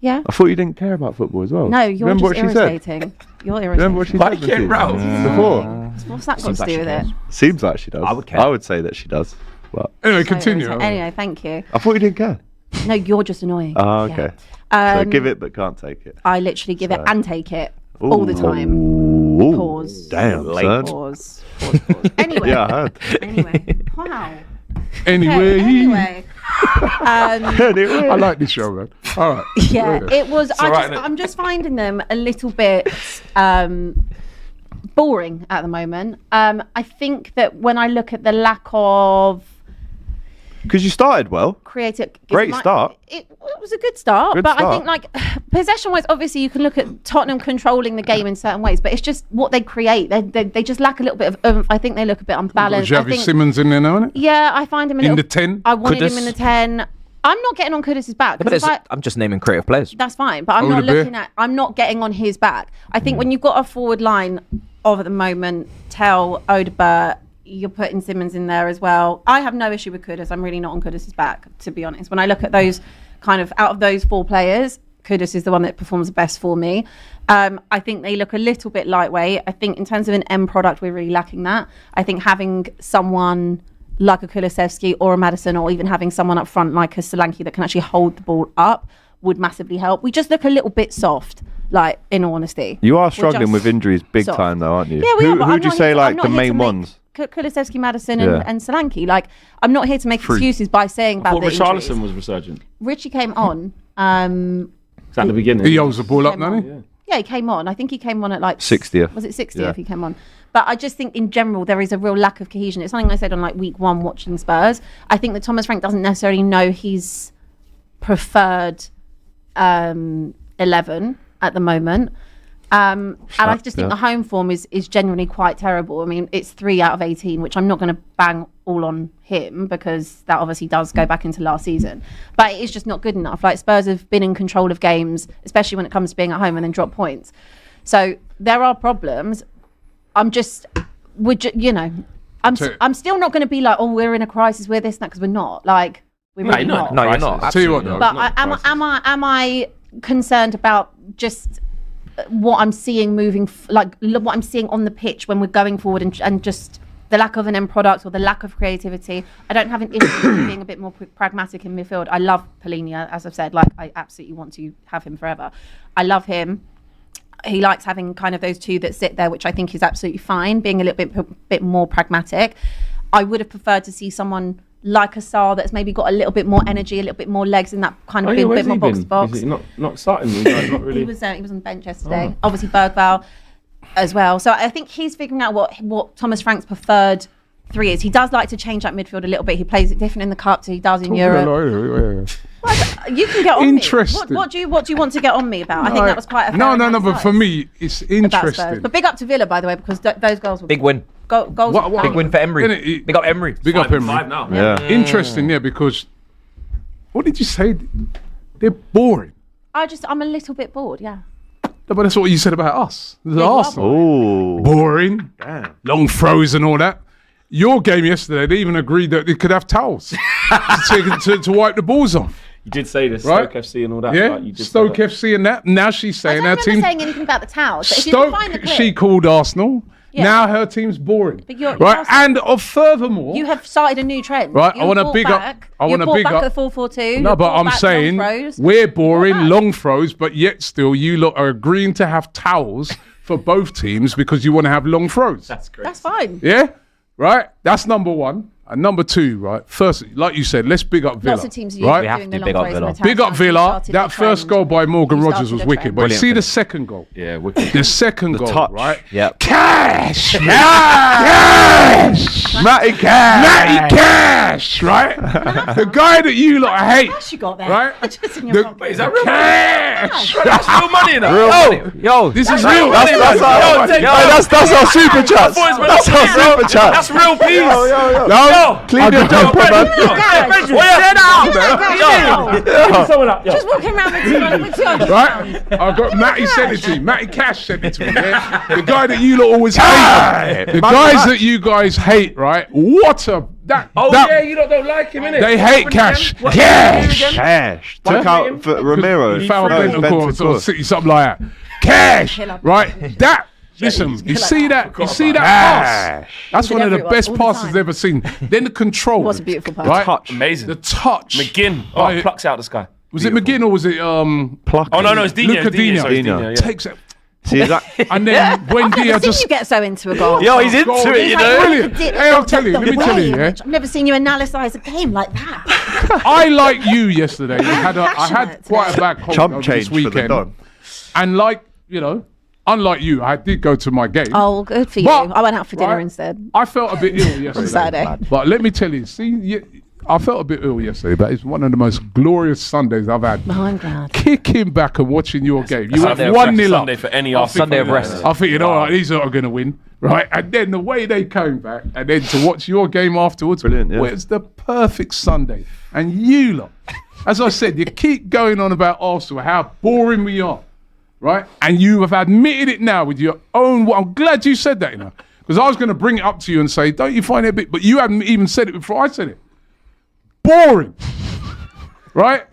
Yeah. I thought you didn't care about football as well. No, you're Remember what just she said? irritating. You're irritating. Remember what she Why said? you getting Matisse? roused? Before. What's that got Seems to like do she with cares. it? Seems like she does. I would care. I would say that she does. But Anyway, So continue. irritating. Anyway, thank you. I thought you didn't care. No, you're just annoying. Oh, okay. Yeah. So give it but can't take it. I literally give it So- and take it all the time. Ooh. Pause. Damn, son. Pause. Anyway. Yeah, I heard. Anyway. Wow. Anyway, Anyway. Anyway. I like this show, man. All right. Yeah, it was. alright, innit? I'm just finding them a little bit boring at the moment. I think that when I look at the lack of Because you started well. Creative. Great start. It was a good start, Good but start. I think like possession-wise, obviously you can look at Tottenham controlling the game in certain ways, but it's just what they create. They just lack a little bit of oomph. I think they look a bit unbalanced. You have your Simmons in there now, innit? Yeah, I find him a In little, the 10? I wanted Kudus. him in the 10. I'm not getting on Kudus' back. But I'm just naming creative players. That's fine, but I'm not looking at. I'm not getting on his back. I think when you've got a forward line of at the moment, Tell, Odegaard, you're putting Simmons in there as well. I have no issue with Kudus. I'm really not on Kudus' back, to be honest. When I look at those kind of out of those 4 players, Kudus is the one that performs the best for me. I think they look a little bit lightweight. I think in terms of an end product, we're really lacking that. I think having someone like a Kulusevski or a Maddison, or even having someone up front like a Solanke that can actually hold the ball up would massively help. We just look a little bit soft, like, in all honesty. You are struggling with injuries big soft. time though, aren't you? Yeah, we are, but Who I'm would you not say here to- like I'm not the here to main make ones? Kulusevski, Maddison, Yeah. and Solanke. Like, I'm not here to make excuses by saying I about thought the injuries. Richarlison was resurgent. Richie came on. It's at the beginning. He holds the ball up, Came doesn't on. he? Yeah, he came on. I think he came on at like 60th. Was it 60th Yeah. he came on? But I just think in general there is a real lack of cohesion. It's something I said on like week 1 watching Spurs. I think that Thomas Frank doesn't necessarily know his preferred 11 at the moment. And I just think the home form is genuinely quite terrible. I mean, it's 3 out of 18, which I'm not going to bang all on him because that obviously does go back into last season. But it is just not good enough. Like, Spurs have been in control of games, especially when it comes to being at home, and then drop points. So there are problems. I'm just, I'm still not going to be like, oh, we're in a crisis, we're this and that, because we're not. Like, we're really not. No, you're not. Tell you what, Absolutely though. not. But am I concerned about just what I'm seeing what I'm seeing on the pitch when we're going forward and just the lack of an end product or the lack of creativity? I don't have an issue with being a bit more pragmatic in midfield. I love Polina, as I've said. Like, I absolutely want to have him forever. I love him. He likes having kind of those two that sit there, which I think is absolutely fine, being a little bit more pragmatic. I would have preferred to see someone like a Salah that's maybe got a little bit more energy, a little bit more legs in that kind of bit more box to box. Is he not starting? He's not really. He was on the bench yesterday. Obviously Bergvall as well. So I think he's figuring out what Thomas Frank's preferred 3 is. He does like to change that midfield a little bit. He plays it different in the cup to he does in Europe. You can get on Interesting. me. What do you want to get on me about? I think that was quite a fair No, amount of but size for me, it's about Spurs. interesting. But big up to Villa, by the way, because those goals were Big win. goals. What- were Big win for Emery. Innit, it- Big up Emery. Big up him. 5 now. Yeah. Interesting, yeah, because what did you say? They're boring. I'm a little bit bored, yeah. No, but that's what you said about us. The you are Arsenal. Oh, Boring. Long throws and all that. Your game yesterday, they even agreed that they could have towels to wipe the balls off. You did say this, Right? Stoke FC and all that. Yeah, like, you did say Stoke that. FC and that. Now she's I saying don't our remember team. saying anything about the towels. But if you can find the Stoke, clip, she called Arsenal. Yeah. Now her team's boring. But you're right, also- and furthermore, you have started a new trend. Right, I You've wanna brought big up- back- I wanna you've brought big back up- the 4-4-2. no, you've but brought I'm back saying long throws. we're boring, back. long throws, but yet still you lot are agreeing to have towels for both teams because you want to have long throws. That's great. That's fine. Yeah, right. That's number 1. And number 2, right? First, like you said, let's big up Villa. Lots of teams right? We have doing to the big long up throws Villa. in the Big up town. Villa. Started That the first trend. goal by Morgan You Rogers started was the wicked. trend. But Brilliant see the finish. second goal. Yeah, wicked. The second goal, touch. right? Yep. Cash! Cash! Matty Cash. Matty Cash, right? The guy that you lot hate, Cash you got there. right? Just in your The, pocket. Is that real? Cash! That's real money in that. Yo, This is real real. money, man. Yo, take that. That's our super chat. I thought it was That's our real. super chat. That's real peace. No, Clean your jumper, man. Just walking around with 200 right? I got Matty sent it to you. Matty Cash sent it to me. Yeah? The guy that you lot always hate. The guys that you guys hate, right? What a that. Oh that yeah, you don't like him, innit? they hate Cash. Cash. Cash. Took out for Ramiro. Foul No, Bentancur or City, something like that. Cash, right? That. Listen, you see that? You see that pass? That's one of the everyone, best all the passes time. I've ever seen. Then the control. It was a beautiful pass. Right? Touch. Amazing. The touch. McGinn. By- Oh, plucks out the sky. Was it McGinn or was it Pluck. Oh no, it's Dino. Luca Dino. Sorry, it's Dino. Dino, yeah. takes it? See, is that? And then when I've never Dia seen just you get so into a goal. Yo, he's into Goal. it, you It's know. brilliant. Hey, I'll tell you. Let me tell you. Yeah, I've never seen you analyse a game like that. I like you yesterday. I had Passionate quite a bad cold Chump over change this for the weekend, Don. and unlike you, I did go to my game. Oh, good for you. But- I went out for dinner right, instead. I felt a bit ill yesterday. Saturday. But let me tell you, see, I felt a bit ill yesterday, but it's one of the most glorious Sundays I've had. Oh, I'm glad. Kicking back and watching your game. You went Sunday of 1-0 rest. up. Sunday for any I Arsenal Sunday of fan. rest. I thinking, all right, these are going to win, right? And then the way they came back, and then to watch your game afterwards, Brilliant, yeah. well, it's the perfect Sunday. And you lot, as I said, you keep going on about Arsenal, how boring we are, right? And you have admitted it now with your own. I'm glad you said that, you know, because I was going to bring it up to you and say, don't you find it a bit? But you haven't even said it before I said it. Boring, right?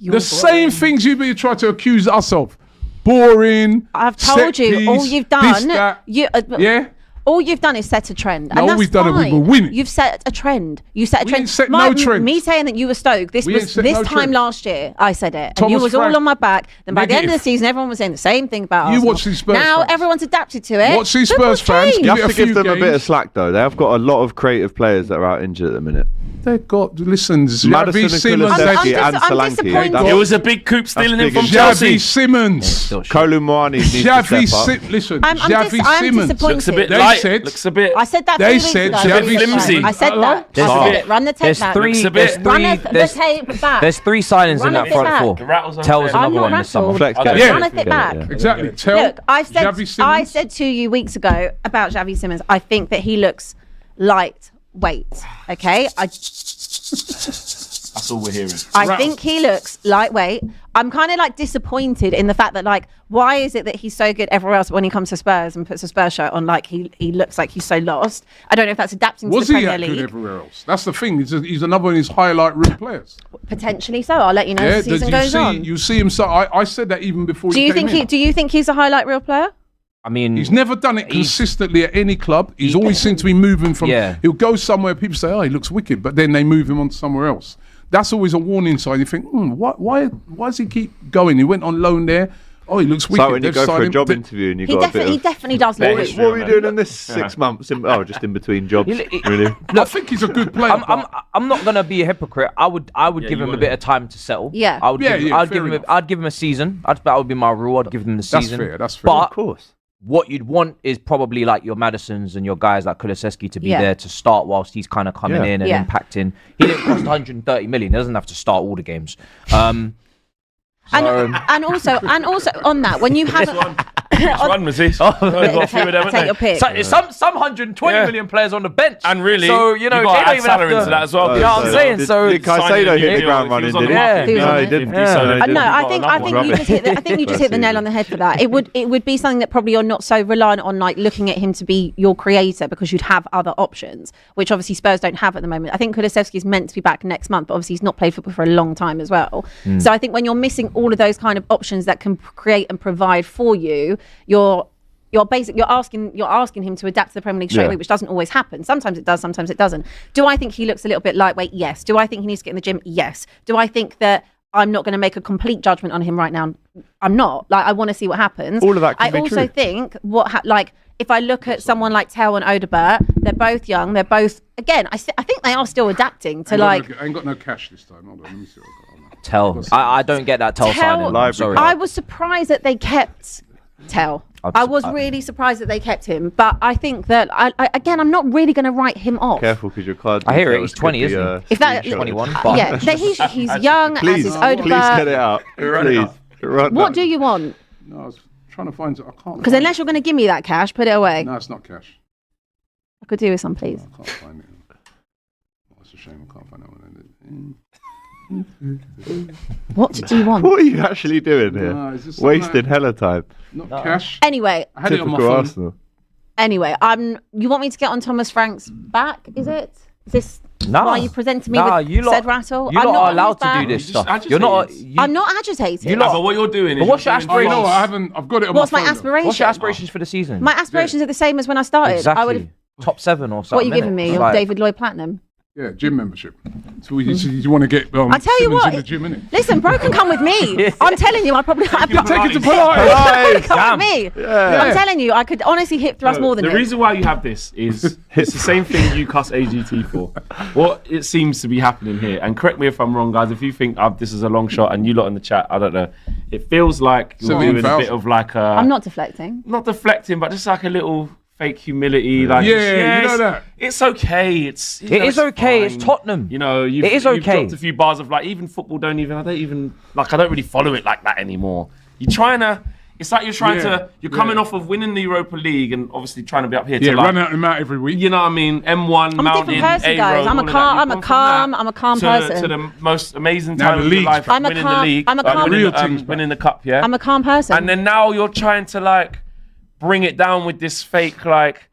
The same things you've been trying to accuse us of. Boring. I've told set you, piece, all you've this, done, that. yeah. All you've done is set a trend. No, and all that's we've done is fine. we've been winning. You've set a trend. You set a We trend. ain't set no trends. Me saying that you were stoked, this We was ain't set this no time trends. last year, I said it. And Thomas you was Frank. all on my back. Then by the end of the Negative. season, everyone was saying the same thing about You Arsenal. watch these Spurs Now fans. everyone's adapted to it. Watch these Football's Spurs fans. changed. You Give have it to a give few them a bit of games. slack though. They have got a lot of creative players that are out injured at the minute. They've got, listen, Madison Xavi and Simmons. Kulusevski and I'm Solanke. disappointed. That's- It was a big coup stealing him big from as Chelsea. Xavi Simmons. Still shit. Kolumani needs to Xavi step up. Simmons. Listen, I'm Xavi I'm Simmons. disappointed. Looks a bit They light. said- Looks a bit. I said that They 3 weeks said ago. Xavi flimsy. I said that. There's- I said it. Run the tape There's back. three. Looks a There's bit- Run three. the tape back. There's 3 signings Run in that it front back. four. The rattles on Tells there. I'm another not one this summer. rattled. Flex, I get don't it. Yeah. Run it back. Exactly. Tell Look, I Xavi said Simmons. to you weeks ago about Xavi Simmons. I think that he looks lightweight. Okay, That's all we're hearing. I think he looks lightweight. I'm kind of like disappointed in the fact that like, why is it that he's so good everywhere else, but when he comes to Spurs and puts a Spurs shirt on, like he looks like he's so lost. I don't know if that's adapting Was to the he Premier that good League. everywhere else? That's the thing. He's another one of his highlight reel players. Potentially so. I'll let you know as the season goes on. You see him. So I said that even before. Do you think came in. do you think he's a highlight reel player? I mean, He's never done it consistently at any club. He's always seemed to be moving from. Yeah. He'll go somewhere. People say, "Oh, he looks wicked," but then they move him on to somewhere else. That's always a warning sign. You think, why does he keep going? He went on loan there. Oh, he looks wicked. So when you They've go for signed a him. job interview and you He got a bit definitely of... does look What- good. What were you doing in this 6 months? Just in between jobs, really. I think he's a good player. I'm not gonna be a hypocrite. I would give him a bit of time to settle. Yeah. I would. Yeah, yeah, I'd fair give him. enough. I'd give him a season. That would be my rule. I'd give him the season. fair, that's fair. But Of course. what you'd want is probably like your Madisons and your guys like Kulusevski to be Yeah. there to start whilst he's kind of coming Yeah. in and Yeah. impacting. He didn't cost 130 million. He doesn't have to start all the games. And also on that, when you have Which one was this? Got a few of them, haven't take they? your pick. some 120 million players on the bench. And really, so you know you they got to don't add even have Salah into to. that as well. You know what I'm saying? Did So Caicedo hit the deal ground if he running, was on did the he? market. He was No, on he it. didn't. Yeah. So he No, didn't. I think you just hit the nail on the head for that. It would be something that probably you're not so reliant on, like looking at him to be your creator, because you'd have other options, which obviously Spurs don't have at the moment. I think Kulusevski is meant to be back next month, but obviously he's not played football for a long time as well. So I think when you're missing all of those kind of options that can create and provide for you, you're asking him to adapt to the Premier League straight Yeah. away, which doesn't always happen. Sometimes it does, sometimes it doesn't. Do I think he looks a little bit lightweight? Yes. Do I think he needs to get in the gym? Yes. Do I think that I'm not going to make a complete judgment on him right now? I'm not. Like, I want to see what happens. All of that can I be also true. think if I look at someone like Tell and Odegaard, they're both young. They're both, again, I think they are still adapting to I ain't got no cash this time. Hold on, let me see what I've got. Tell. I don't get that Tell signing. I'm Library sorry. card. I was surprised that they kept Tell. I was really surprised that they kept him, but I think that I'm not really going to write him off. Careful, because your card. I hear it, details he's 20, could be, isn't If that- screenshotted. 21. But Yeah, he's young, Please, as is please get it Odegaard. out. Please. Run What that. do you want? No, I was trying to find it. I can't. Because unless you're going to give me that cash, put it away. No, it's not cash. I could do with some, please. I can't find it. Oh, it's a shame I can't find that one. What do you want? What are you actually doing here? No, is this something Wasting hella time. Not cash. Anyway, I had it on my Typical phone. Arsenal. you want me to get on Thomas Frank's back? Is it? Is this Nah. why you presented me Nah, with you lot- said rattle? You're I'm not on his allowed to back. do this Just stuff. agitated. You're not. I'm not agitated. You No, lot- but what you're doing is But what's your you're doing Oh, you know aspirations? what? I haven't. I've got it on What's my my phone. though. aspiration? What's your aspirations for the season? My aspirations are the same as when I started. Exactly. I would have. Top 7 or something. What are you giving me? Like- David Lloyd Platinum. Yeah, gym membership. So you want to get I tell you Simmons what. in the gym, innit? Listen, bro can come with me. I'm telling you, I'd probably Take it to Pilates. Pilates. come with me. I'm telling you, I could honestly hip thrust more than the him. reason why you have this is it's the same thing you cuss AGT for. What it seems to be happening here, and correct me if I'm wrong, guys. If you think this is a long shot, and you lot in the chat, I don't know. It feels like you're doing a 17,000. bit of like a. I'm not deflecting. not deflecting, but just like a little fake humility. Like, Yeah, you know that. It's okay. It is okay. fine. It's Tottenham. You know, you've dropped a few bars of like, even football I don't really follow it like that anymore. You're trying to. It's like you're coming off of winning the Europa League and obviously trying to be up here to run out and out every week. You know what I mean? M1, I'm Mountain, a different person, guys. I'm a calm person. To the most amazing Now time the of your league. life, I'm a winning calm- the league, I'm a calm- winning the cup, yeah? I'm a calm person. And then now you're trying to like bring it down with this fake like,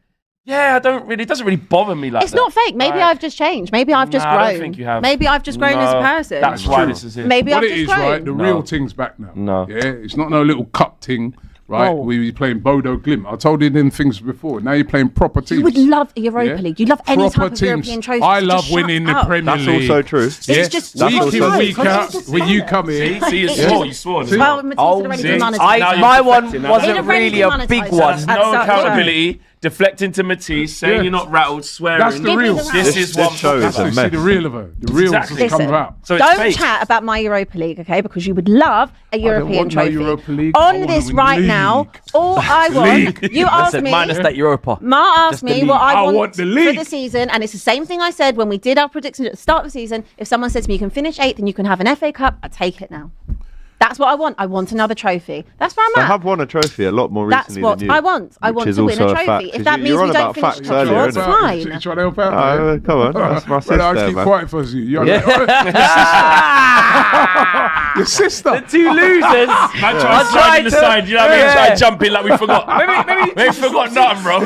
it doesn't really bother me like it's that. not fake. Maybe I've just changed. Maybe I've just grown. I don't think you have. Maybe I've just grown as a person. That's why this is it. Maybe What I've it just is, grown. right? The real thing's back now. No. Yeah, it's not no little cup thing, right? Oh. We were playing Bodo Glimt. I told you them things before. Now you're playing proper teams. You would love a Europa Yeah. League. You love any Proper type of teams. European trophy. I Just love shut winning the up. Premier That's League. also true. It's just week in, so week true. out, when you come in. See, you swore. You swore. Well, Matisse had already see? demonetised. Now you're My one deflecting, huh? He'd wasn't have already really a big demonetised one. us. No That's accountability, deflecting to Matisse, saying Yeah. you're not rattled, swearing. That's the Give me real. the This round. is what I'm show talking is That's a to about. see mess. the real of her. The real Exactly. has come Listen, out. So it's Don't fake. chat about my Europa League, okay? Because you would love a don't European want no trophy. Europa League. I On wanna this win right the now, league. all I want, you asked Listen, me, minus that Europa. Ma asked Just the me league. what I I want, want the for league. the season, and it's the same thing I said when we did our predictions at the start of the season. If someone says to me, you can finish 8th and you can have an FA Cup, I take it now. That's what I want. I want another trophy. That's where I'm They at. have won a trophy a lot more That's recently what than you. I want. I which want is to win a also trophy. fact, If 'cause that you- means you're we on don't about finish facts top earlier, four, innit? it's You fine. trying to help out? Come on, that's my sister, Brother, I keep man. quiet for you. Your sister. Two losers. Man, try to slide in the side, you know what I mean? Yeah. Try to jump in like we forgot. Maybe We ain't forgot nothing, bro.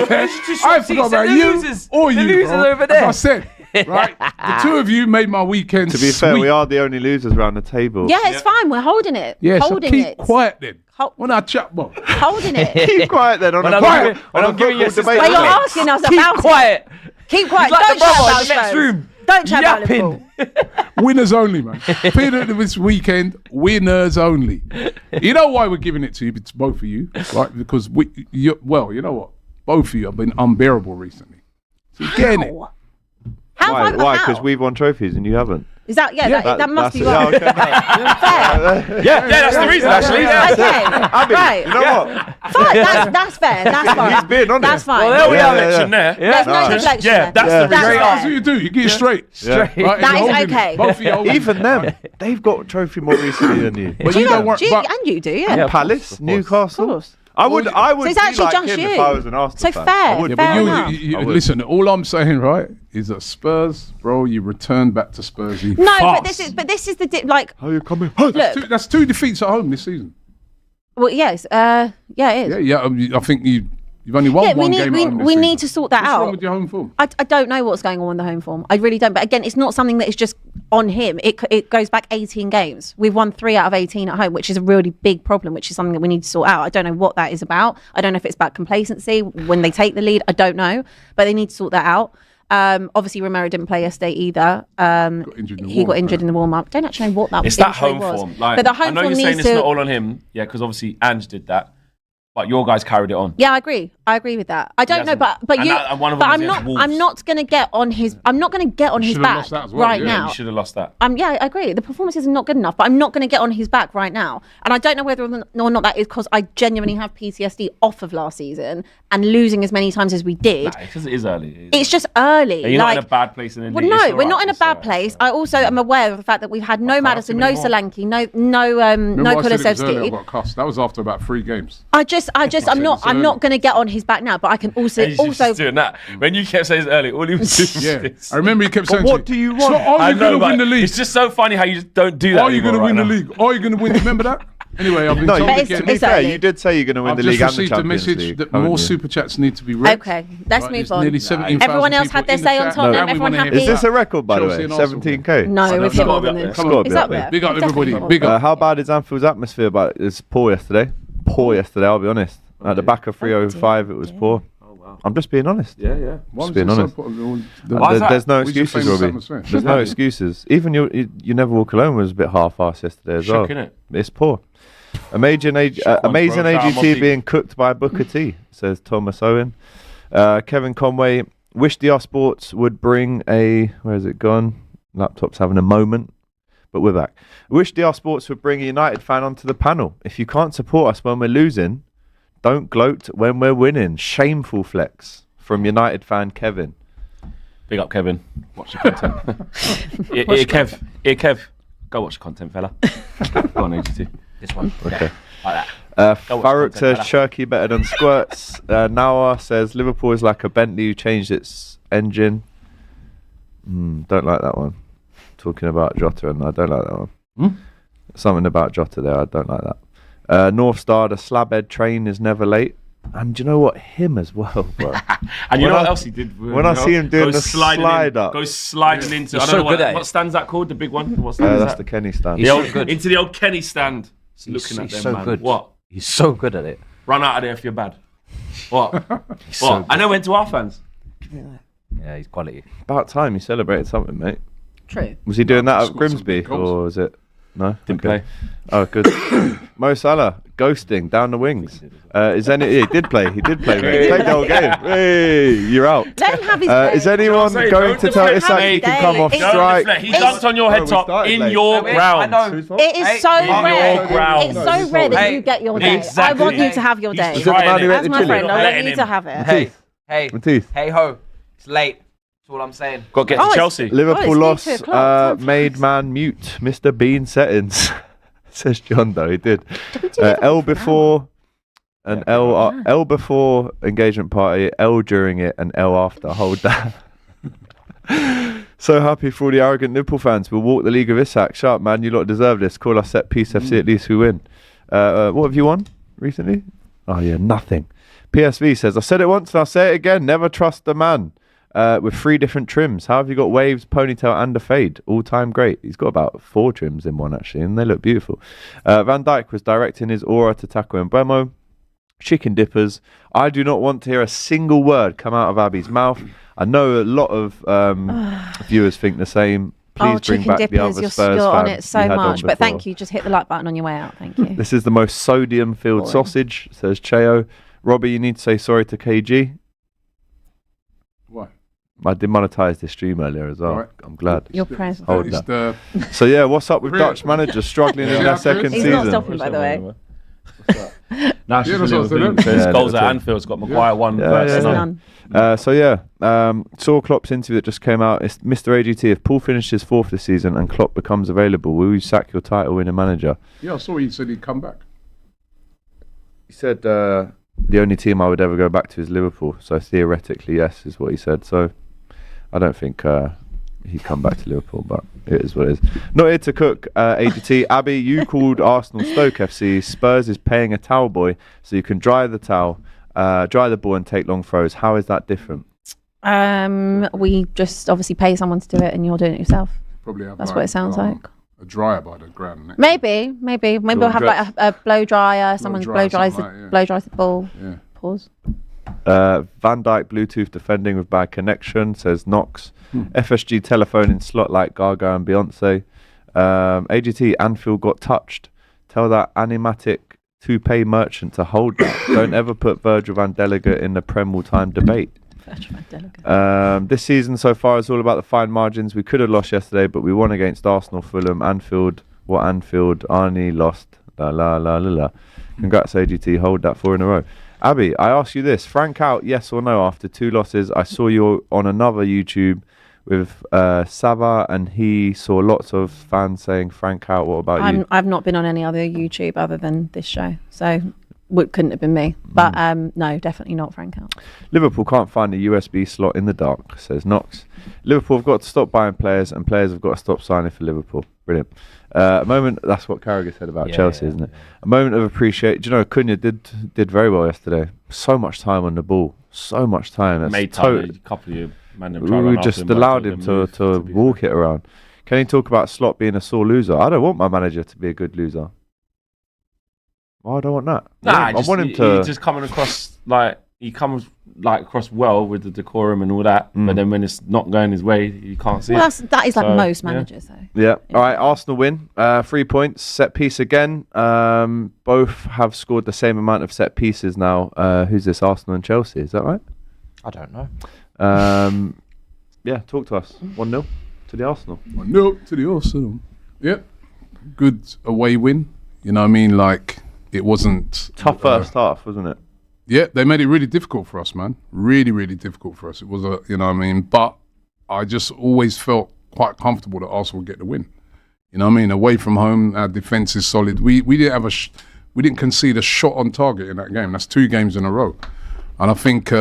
I forgot about the you losers. or The you, losers bro. over As there. I said, right? The two of you made my weekend To be fair, sweet. we are the only losers around the table. Yeah, it's fine. We're holding it. Yeah, so holding keep it. quiet then. Ho- When I chat, well, Holding it. Keep quiet then. On When a I'm vocal- giving- when on I'm a giving your vocal sister- debate. But you're today. asking us Keep about quiet. it. Keep quiet. He's like Don't the chat brother about in the next Spurs. room. Don't chat about Yapping. Liverpool. winners only, man. Period of this weekend, winners only. You know why we're giving it to you? It's both of you, right? Because you know what? Both of you have been unbearable recently. So you're getting it. How Why? have Why? how? Because we've won trophies and you haven't. Is that that must be that's it. right? Fair. Yeah, that's the reason, actually. Yeah. Okay. Right. You know what? Fine. That's fair. That's fine. He's being honest. That's fine. Well, there we Yeah, are, yeah, election yeah. there. There's no No. deflection. Yeah, that's there. the reason. That's what fair. you do. You get it straight. Yeah. Right? That You're is holding okay. it. Both of you holding Even it. them, they've got a trophy more recently than you. But Do you you don't know? want. And But you do, yeah. Palace, Of Newcastle. course. I would So be it's actually like just him you. if I was an Arsenal So fan. fair. I would. yeah, Fair but enough. I would. listen. All I'm saying, right, is that Spurs, bro, you return back to Spurs. No, but this is the like. How you coming? Look, That's two defeats at home this season. well, yes, yeah, it is. Yeah. I think you've only won Yeah, one game at home this we season. need to sort that What's out. wrong with your home form? I don't know what's going on with the home form. I really don't. But again, it's not something that is just on him. It goes back 18 games. We've won 3 out of 18 at home, which is a really big problem, which is something that we need to sort out. I don't know what that is about. I don't know if it's about complacency when they take the lead. I don't know. But they need to sort that out. Obviously, Romero didn't play yesterday either. He got injured in the warm-up. Don't actually know what that It's that injury home was. form. Like, But the home I know form you're saying needs it's to... not all on him. Yeah, because obviously Ange did that. But your guys carried it on. Yeah, I agree. I agree with that. I don't know, hasn't. but And you. that- and one of but them I'm was not. against Wolves. I'm not going to get on his. I'm not going to get on his should have back lost that as well, right yeah. now. You should have lost that. Yeah, I agree. The performances are not good enough, but I'm not going to get on his back right now. And I don't know whether or not that is because I genuinely have PTSD off of last season and losing as many times as we did. Because it is early. It's just early. You're not in a bad place in the Well, league. no, It's all we're right. not in a It's bad all right. place. I also am aware of the fact that we've had no can't Maddison, see no anymore. Solanke, no Remember I said it was earlier, I Kulusevski. got cussed. That was after about 3 games. I'm not going to get on his back now. But I can He's just doing that. When you kept saying it's early, all he was doing was Yeah, this. I remember he kept saying. what do you want? So are I you know, going to win but the league? It's just so funny how you just don't do that. Are you going to anymore win the right league? Are you going to win? Remember that? Anyway, I've been No, told But again. to be it's fair, early. you did say you're going to win I've the just league and the received a Champions message League. that haven't more you? super chats need to be read. Okay, let's Right, move there's on. Nearly 17,000 Everyone else people had their in the say on chat, Tottenham. and we Everyone wanna happy. hear Is this that. a record, by the Chelsea way? and Arsenal. 17k. No, I it's don't more know. than this. Come on. It's up there. Big up It's everybody. definitely Big more. up. How bad is Anfield's atmosphere? But it's poor yesterday. Poor yesterday. I'll be honest. At the back of 305, it was poor. I'm just being honest. Yeah. Just being honest. Why is that? There's no Who's your excuses, famous Robbie. atmosphere? There's no excuses. Even you never walk alone was a bit half-assed yesterday as well. Shock, innit? It's poor. Amazing Shock one, amazing bro. Shout out AGT Motti. being cooked by Booker T, says Thomas Owen. Kevin Conway, wish DR Sports would bring a... Where has it gone? Laptop's having a moment. But we're back. Wish DR Sports would bring a United fan onto the panel. If you can't support us when we're losing, Don't gloat when we're winning. Shameful flex from United fan Kevin. Big up, Kevin. Watch the content. Kev. Go watch the content, fella. Go on, AGT. This one. Okay. Like that. Farouk says fella. Cherky better than Squirts. Nawa says Liverpool is like a Bentley who changed its engine. Don't like that one. Talking about Jota, and I don't like that one. Something about Jota there, I don't like that. North Star, the slabhead train is never late. And do you know what? Him as well, bro. And you know what else he did? When I see him doing the slide up. Goes sliding into. He's I don't so know good at what it. stand's that called? The big one? What stand is That's that? the Kenny stand. He's so good. Into the old Kenny stand. He's Looking at them, so man. good. What? He's so good at it. Run out of there if you're bad. What? So What? good. I know went to our fans. Yeah, he's quality. About time he celebrated something, mate. True. Was he doing that at scored some Grimsby, big goals. or was it? No, Didn't Okay. play. Oh, good. Mo Salah ghosting down the wings. Is any? Yeah, he did play. He did play. Mate. Played the whole game. Hey, you're out. Let him have his Is day. anyone Don't say- going don't to tell deflect, Isak he mate. can come off Don't strike? He dunked on your head we top started in late. your ground. It is so rare. ground. It's so rare that you get your day. Exactly. I want you to have your day. He's trying man who it. went As to my Chile. friend, I want Letting you him. to have it. Hey, Matisse. hey ho. It's late. That's all I'm saying. Got to get Oh, to it's- Chelsea. Liverpool it's lost. 2 o'clock. Time Made flies. man mute. Mr. Bean settings. Says John though. He did. We do Liverpool L for before. And L before engagement party, L during it, and L after. Hold that. So happy for all the arrogant Liverpool fans. We'll walk the league of Isak. Sharp, man. You lot deserve this. Call us set piece FC. At least we win. What have you won recently? Oh, yeah, nothing. PSV says, I said it once and I'll say it again. Never trust the man. With 3 different trims. How have you got waves, ponytail, and a fade? All time great. He's got about 4 trims in one, actually, and they look beautiful. Van Dijk was directing his aura to Taco and Mbeumo. Chicken dippers. I do not want to hear a single word come out of Abby's mouth. I know a lot of viewers think the same. Please bring chicken back dippers, the other you're Spurs on fans it so you had on much. But thank before. you. Just hit the like button on your way out. Thank you. This is the most sodium-filled Boring. sausage, says Cheo. Robbie, you need to say sorry to KG. Why? I demonetized this stream earlier as well. Right. I'm glad. Your presence. Hold It's that. the So yeah, what's up with Really? Dutch managers struggling in Yeah, their Chris. second He's season? not stopping, by the way. Nah, Yeah, that's what I said. Says Yeah, goals that's at it. Anfield. It's got Maguire 1 Yeah, versus yeah, none. None. So saw Klopp's interview that just came out. It's Mr. AGT. If Paul finishes 4th this season and Klopp becomes available, will you sack your title winning manager? yeah, I saw he said he'd come back. He said the only team I would ever go back to is Liverpool. So theoretically, yes, is what he said. So I don't think he'd come back to Liverpool, but it is what it is. Not here to cook, AGT. Abby, you called Arsenal Stoke FC. Spurs is paying a towel boy so you can dry the towel, dry the ball and take long throws. How is that different? We just obviously pay someone to do it, and you're doing it yourself. Probably have That's like, what it sounds like. A dryer by the ground. next Maybe we'll have like a blow dryer. Someone dryer, blow dries something like that, yeah. blow dries the ball. Yeah. Pause. Van Dijk Bluetooth defending with bad connection, says Knox. FSG telephone in slot like Gaga and Beyonce. AGT Anfield got touched. Tell that animatic toupee merchant to hold that. Don't ever put Virgil van Delegate in the Prem all-time debate. This season so far is all about the fine margins. We could have lost yesterday, but we won against Arsenal, Fulham, Anfield. What Anfield? Arnie lost. La la la la la. Congrats AGT, hold that 4 in a row. Abby, I ask you this: Frank out, yes or no? After 2 losses, I saw you on another YouTube with Sava, and he saw lots of fans saying Frank out. What about you? I've not been on any other YouTube other than this show, so couldn't have been me. But no, definitely not Frank out. Liverpool can't find a USB slot in the dark, says Knox. Liverpool have got to stop buying players, and players have got to stop signing for Liverpool. Brilliant. A moment. That's what Carragher said about Chelsea, isn't it? A moment of appreciation. Do you know Cunha did very well yesterday? So much time on the ball. So much time. That's Made time. A couple of you man them try to we run after just him, but allowed told him them move, to be walk fair. it around. Can you talk about Slot being a sore loser? I don't want my manager to be a good loser. Why I don't want that? I want him to. He's just coming across like he comes like across well with the decorum and all that, but then when it's not going his way, you can't see Well, it. that is like So, most yeah. managers, though. Yeah. All right. Arsenal win. 3 points. Set piece again. Both have scored the same amount of set pieces now. Who's this? Arsenal and Chelsea. Is that right? I don't know. Yeah. Talk to us. 1-0 to the Arsenal. No, to the Arsenal. Yep. Good away win. You know what I mean? Like, it wasn't... Tough first half, wasn't it? Yeah, they made it really difficult for us, man. Really, really difficult for us. It was you know what I mean? But I just always felt quite comfortable that Arsenal would get the win. You know what I mean? Away from home, our defence is solid. We didn't have we didn't concede a shot on target in that game. That's 2 games in a row. And I think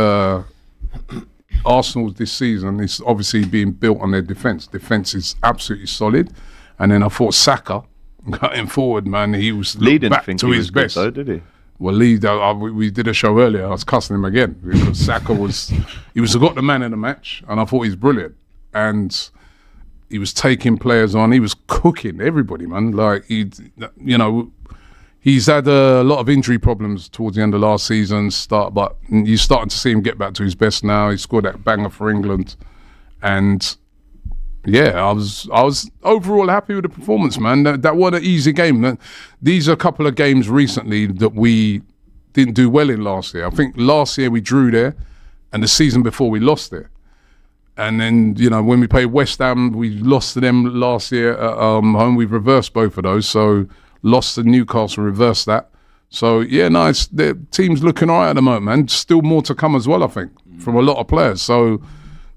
Arsenal this season is obviously being built on their defence. Defence is absolutely solid. And then I thought Saka, going forward, man, he was Leading back to his best. Good though, did he? Well, we did a show earlier. I was cussing him again because Saka he got the man in the match, and I thought he's brilliant. And he was taking players on. He was cooking everybody, man. Like he's had a lot of injury problems towards the end of last season. But you're starting to see him get back to his best now. He scored that banger for England, and yeah, I was overall happy with the performance, man. That wasn't an easy game. These are a couple of games recently that we didn't do well in last year. I think last year we drew there, and the season before we lost there. And then, you know, when we played West Ham, we lost to them last year at home. We've reversed both of those. So lost to Newcastle, reversed that. So, yeah, nice. The team's looking all right at the moment, man. Still more to come as well, I think, from a lot of players. So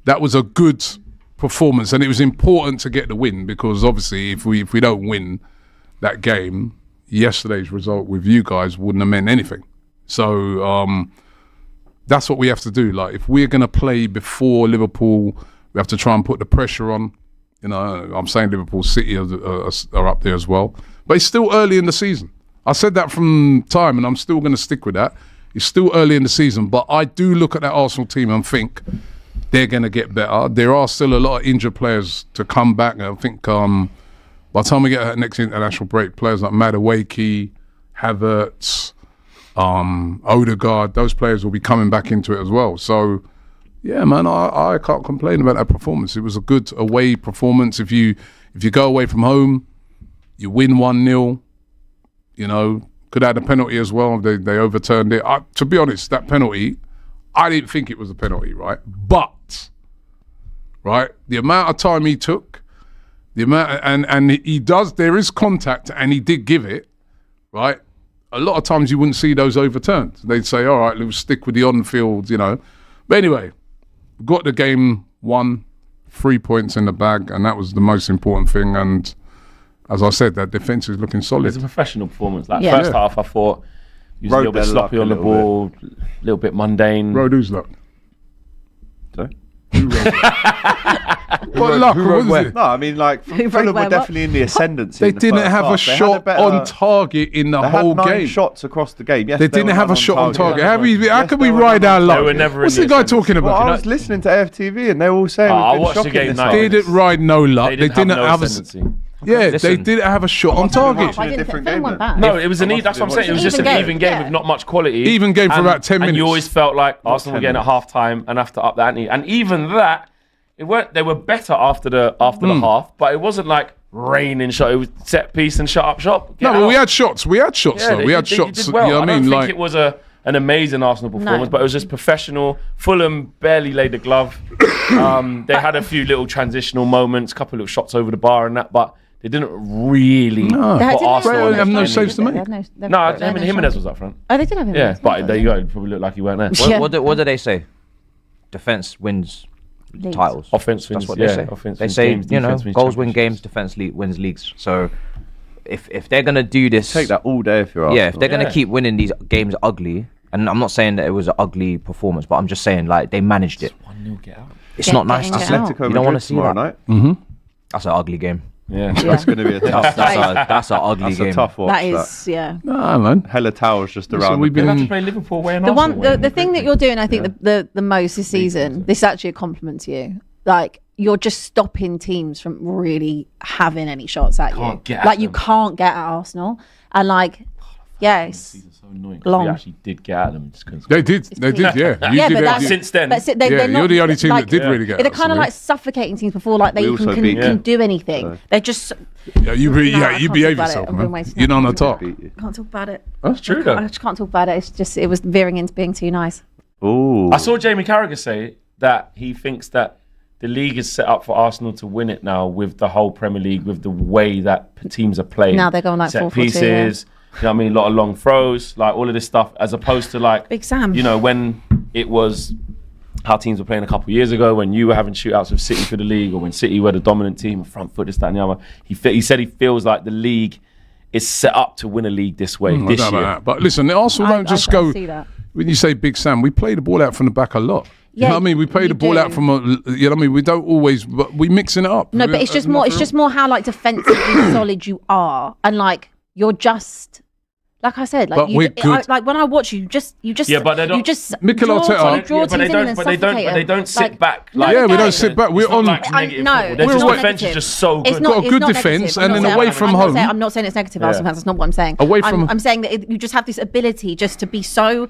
that was a good performance, and it was important to get the win because obviously if we don't win that game, yesterday's result with you guys wouldn't have meant anything. So that's what we have to do. Like, if we're going to play before Liverpool, we have to try and put the pressure on. You know, I'm saying Liverpool, City are up there as well, but it's still early in the season. I said that from time, and I'm still going to stick with that. It's still early in the season, but I do look at that Arsenal team and think they're going to get better. There are still a lot of injured players to come back. And I think by the time we get that next international break, players like Madueke, Havertz, Odegaard, those players will be coming back into it as well. So, yeah, man, I can't complain about that performance. It was a good away performance. If you go away from home, you win 1-0, you know, could have had a penalty as well. They overturned it. To be honest, that penalty, I didn't think it was a penalty, right? But, right, the amount of time he took, the amount, and he does, there is contact, and he did give it, right? A lot of times you wouldn't see those overturned. They'd say, all right, let's stick with the on-field, you know. But anyway, got the game won, 3 points in the bag, and that was the most important thing. And as I said, that defence is looking solid. It's a professional performance. Like, first half, I thought he was a little bit sloppy on the ball, a little bit mundane. Road who's luck? Sorry? What luck? What was it? No, I mean, like, Fulham were definitely in the ascendancy. They didn't have a shot on target in the whole game. They had 9 shots across the game. Yes, they didn't have a shot on target. How can we ride our luck? They were never What's in the guy talking about? Well, I was listening to AFTV and they were all saying I we've been watched the shocking game this now. time. They didn't ride no luck. They didn't have ascendancy. Yeah, Listen. they didn't have a shot on target. I didn't think Fulham went back. No, it was that's what I'm saying. It was just an even game with not much quality. Even game for about 10 minutes. And you always felt like Arsenal were getting at half time and have to up the ante. And even that, they were better after the half, but it wasn't like raining shot. It was set piece and shut up shop. No, but we had shots. We had shots, though. We had shots. Did well. You know what I mean? I don't think it was an amazing Arsenal performance, but it was just professional. Fulham barely laid the glove. They had a few little transitional moments, a couple of little shots over the bar and that, but they didn't really put Arsenal on have no their saves to make. No, Jimenez was up front. Oh, they did have him. Yeah, but there you go. It probably looked like he weren't there. What do they say? Defense wins titles. Offense wins. That's what they say. Offense they wins say, games, you know, defense wins goals win championships. games, defense wins leagues. So if they're gonna do this, Take that all day if you're Arsenal. yeah, if they're gonna keep winning these games ugly, and I'm not saying that it was an ugly performance, but I'm just saying like they managed it. 1-0 get out. It's not nice to see. Atletico You don't want to Madrid see tomorrow that. night. That's an ugly game. Yeah. That's going to be a tough. That's an ugly That's game. a tough watch. That is, yeah. Nah, man. Hella towers just around. we've We'll have to been. play Liverpool away and The Arsenal away. the thing that you're doing, I think the most this season, this is actually a compliment to you. Like, you're just stopping teams from really having any shots at you. Can't get at Like, you them. can't get at Arsenal. And like, yes. It's so annoying. 'cause Long. We actually did get at them. Just couldn't They did, yeah. You Yeah, did but it. that's- Since then, But they're Yeah, not, you're the only team like, that did really get they're us, kind of really. like suffocating teams before like they We even also can, beat can you. do anything. So- They're just Yeah, you No, I you can't behave talk about it. yourself, I'm being man. wasted You're now. not on the top. can't talk about it. That's true though. I just can't talk about it. It's just it was veering into being too nice. Ooh. I saw Jamie Carragher say that he thinks that the league is set up for Arsenal to win it now with the whole Premier League, with the way that teams are playing. Now they're going like set 4-4-2, pieces, You know what I mean? A lot of long throws, like all of this stuff, as opposed to like, Big Sam. you know, when it was how teams were playing a couple of years ago, when you were having shootouts with City for the league, or when City were the dominant team, front foot, this, that, and the other. He said he feels like the league is set up to win a league this way this year. But listen, the Arsenal don't just I go. see that. When you say Big Sam, we play the ball out from the back a lot. You know what I mean? We play the ball out from you know what I mean? We don't always, but we mixing it up. No, but it's just more. It's just more how like defensively solid you are, and like you're just. Like I said, like But we're good. like when I watch you, you just Yeah, but they don't- you just Mikel Arteta- draw teams in and but they suffocate don't them. sit Like, back. no, Like, Yeah, we they don't sit back. We're It's not on. like negative no, football. Their it's just not defense is negative. just so good. It's not, Got a good it's not defence, negative. and I'm then not away saying- from I'm not home- saying- I'm not saying it's negative, Arsenal fans. That's not what I'm saying. Away from- I'm saying that you just have this ability just to be so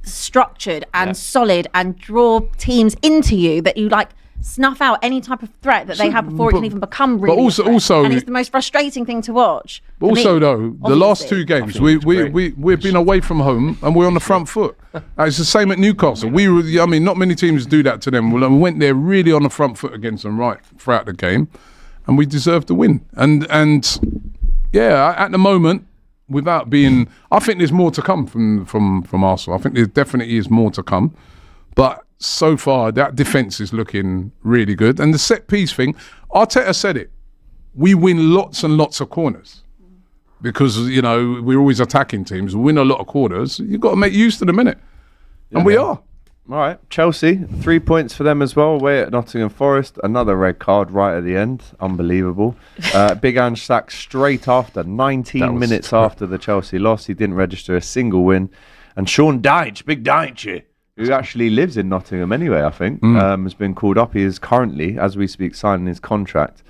structured and solid and draw teams into you that you like snuff out any type of threat that they have before it can even become really. also- a threat. also- and it's the most frustrating thing to watch. But for also, me, though, the last obviously. two games, we've been away from home and we're on the front foot. It's the same at Newcastle. I mean, not many teams do that to them. We went there really on the front foot against them right throughout the game, and we deserved to win. And yeah, at the moment, without being, I think there's more to come from Arsenal. I think there definitely is more to come, but so far that defence is looking really good. And the set piece thing, Arteta said it. We win lots and lots of corners because, you know, we're always attacking teams. We win a lot of corners. You've got to make use of the minute. And we are. All right, Chelsea, 3 points for them as well, away at Nottingham Forest. Another red card right at the end. Unbelievable. Big Ange sacked straight after, 19 minutes after the Chelsea loss. He didn't register a single win. And Sean Dyche, Big Dyche, who actually lives in Nottingham anyway, I think, has been called up. He is currently, as we speak, signing his contract.